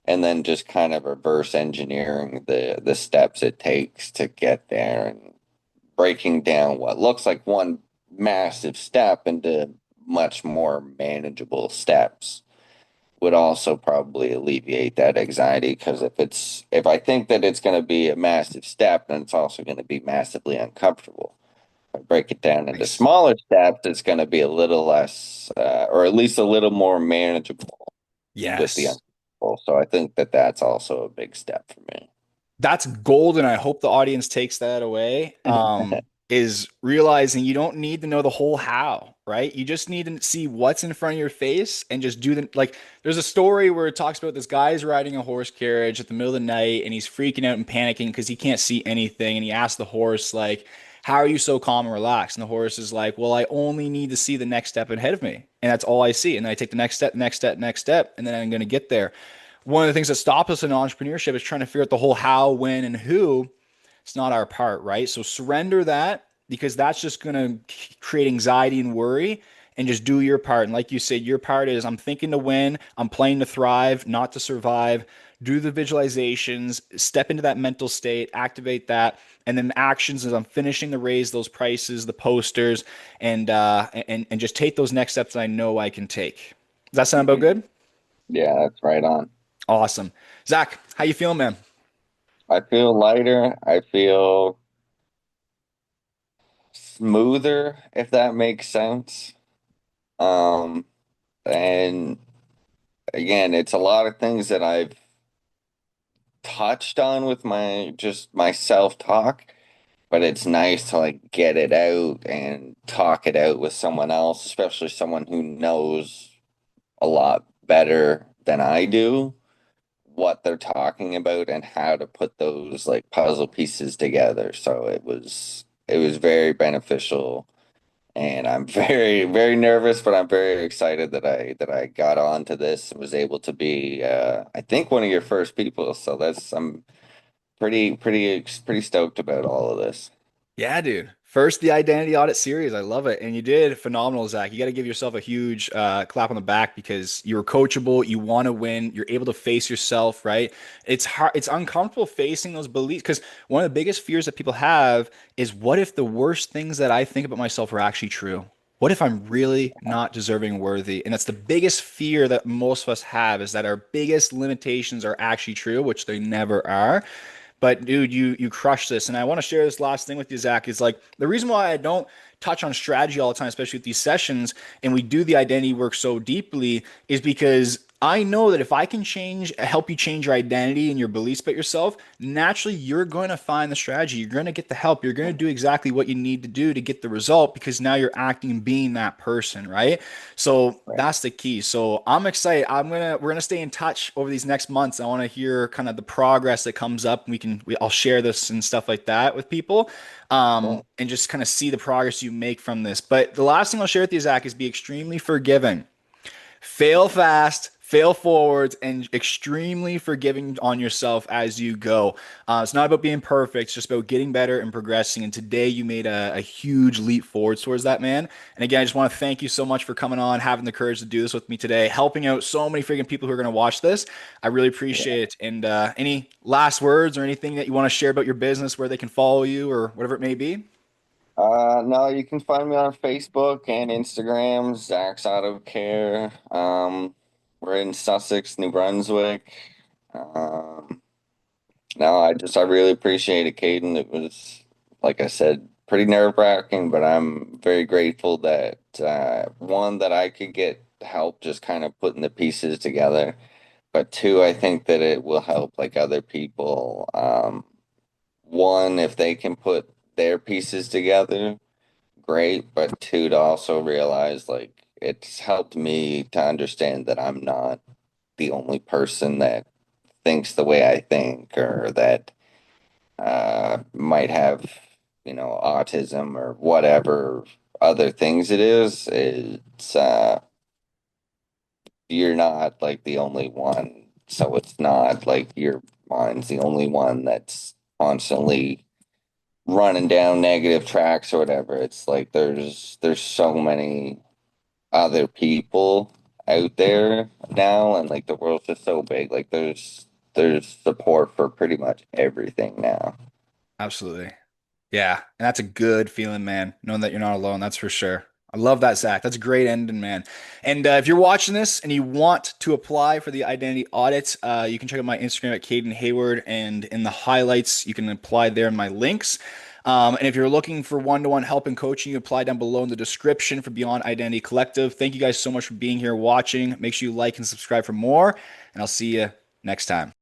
and then just kind of reverse engineering the steps it takes to get there and breaking down what looks like one massive step into much more manageable steps would also probably alleviate that anxiety because if I think that it's going to be a massive step, then it's also going to be massively uncomfortable. Break it down into Nice. smaller steps, it's going to be a little less, or at least a little more manageable with the Yes. uncomfortable. So I think that that's also a big step for That's gold, and I hope the audience takes that away. me. Is realizing you don't need to know the whole how, right? You just need to see what's in front of your face and just do the like. There's a story where it talks about this guy's riding a horse carriage at the middle of the night, and he's freaking out and panicking because he can't see anything. And he asks the horse, like, "How are you so calm and relaxed?" And the horse is like, "Well, I only need to see the next step ahead of me, and that's all I see. And then I take the next step, next step, next step, and then I'm going to get there." One of the things that stops us in entrepreneurship is trying to figure out the whole how, when, and who. It's not our part, right? So surrender that because that's just going to create anxiety and worry and just do your part. And like you said, your part is I'm thinking to win, I'm playing to thrive, not to survive. Do the visualizations, step into that mental state, activate that, and then actions as I'm finishing the raise, those prices, the posters, and just take those next steps that I know I can take. Does that sound about Mhm. good? Yeah, that's right on. Awesome. Zach, how you feeling, man? I feel lighter. I feel smoother, if that makes sense. Um, and again, it's a lot of things that I've touched on with my self-talk, but it's nice to like get it out and talk it out with someone else, especially someone who knows a lot better than I do what they're talking about and how to put those like puzzle pieces together. So it was very beneficial, and I'm very nervous, but I'm very excited that I got onto this and was able to be I think one of your first people. So that's I'm pretty stoked about all of this. Yeah, dude. First, the Identity Audit series. I love it. And you did phenomenal, Zach. You got to give yourself a huge clap on the back because you were coachable. You want to win. You're able to face yourself, right? It's hard. It's uncomfortable facing those beliefs because one of the biggest fears that people have is what if the worst things that I think about myself are actually true? What if I'm really not deserving and worthy? And that's the biggest fear that most of us have is that our biggest limitations are actually true, which they never are. But dude, you crushed this, and I want to share this last thing with you, Zach. Is like the reason why I don't touch on strategy all the time, especially with these sessions, and we do the identity work so deeply, is because I know that if I can help you change your identity and your beliefs about yourself, naturally you're going to find the strategy. You're going to get the help. You're going to do exactly what you need to do to get the result because now you're acting and being that person, right? So Right. that's the key. So I'm excited. We're gonna stay in touch over these next months. I want to hear kind of the progress that comes up. I'll share this and stuff like that with people, Cool. and just kind of see the progress you make from this. But the last thing I'll share with you, Zach, is be extremely forgiving. Fail fast, fail forwards, and extremely forgiving on yourself as you go. It's not about being perfect, it's just about getting better and progressing. And today you made a huge leap forward towards that, man. And again, I just want to thank you so much for coming on, having the courage to do this with me today, helping out so many freaking people who are going to watch this. I really Yeah. appreciate it. And any last words or anything that you want to share about your business, where they can follow you or whatever it may be? No, you can find me on Facebook and Instagram, Zach's Auto Care. We're in Sussex, New Brunswick. Um, no, I really appreciate it, Caden. It was, like I said, pretty nerve-wracking, but I'm very grateful that one, that I could get help just kind of putting the pieces together. But two, I think that it will help like other people. One, if they can put their pieces together great, but two, to also realize like it's helped me to understand that I'm not the only person that thinks the way I think or that might have, autism or whatever other things it is. You're not like the only one. So it's not like your mind's the only one that's constantly running down negative tracks or whatever. It's like there's so many other people out there now, and like the world's just so big. Like there's support for pretty much everything now. Absolutely. Yeah, and that's a good feeling, man, knowing that you're not alone. That's for sure. I love that, Zach. That's a great ending, man. And if you're watching this and you want to apply for the identity audit, you can check out my Instagram at Caden Hayward, and in the highlights, you can apply there in my links. And if you're looking for one-to-one help and coaching, you apply down below in the description for Beyond Identity Collective. Thank you guys so much for being here watching. Make sure you like and subscribe for more, and I'll see you next time.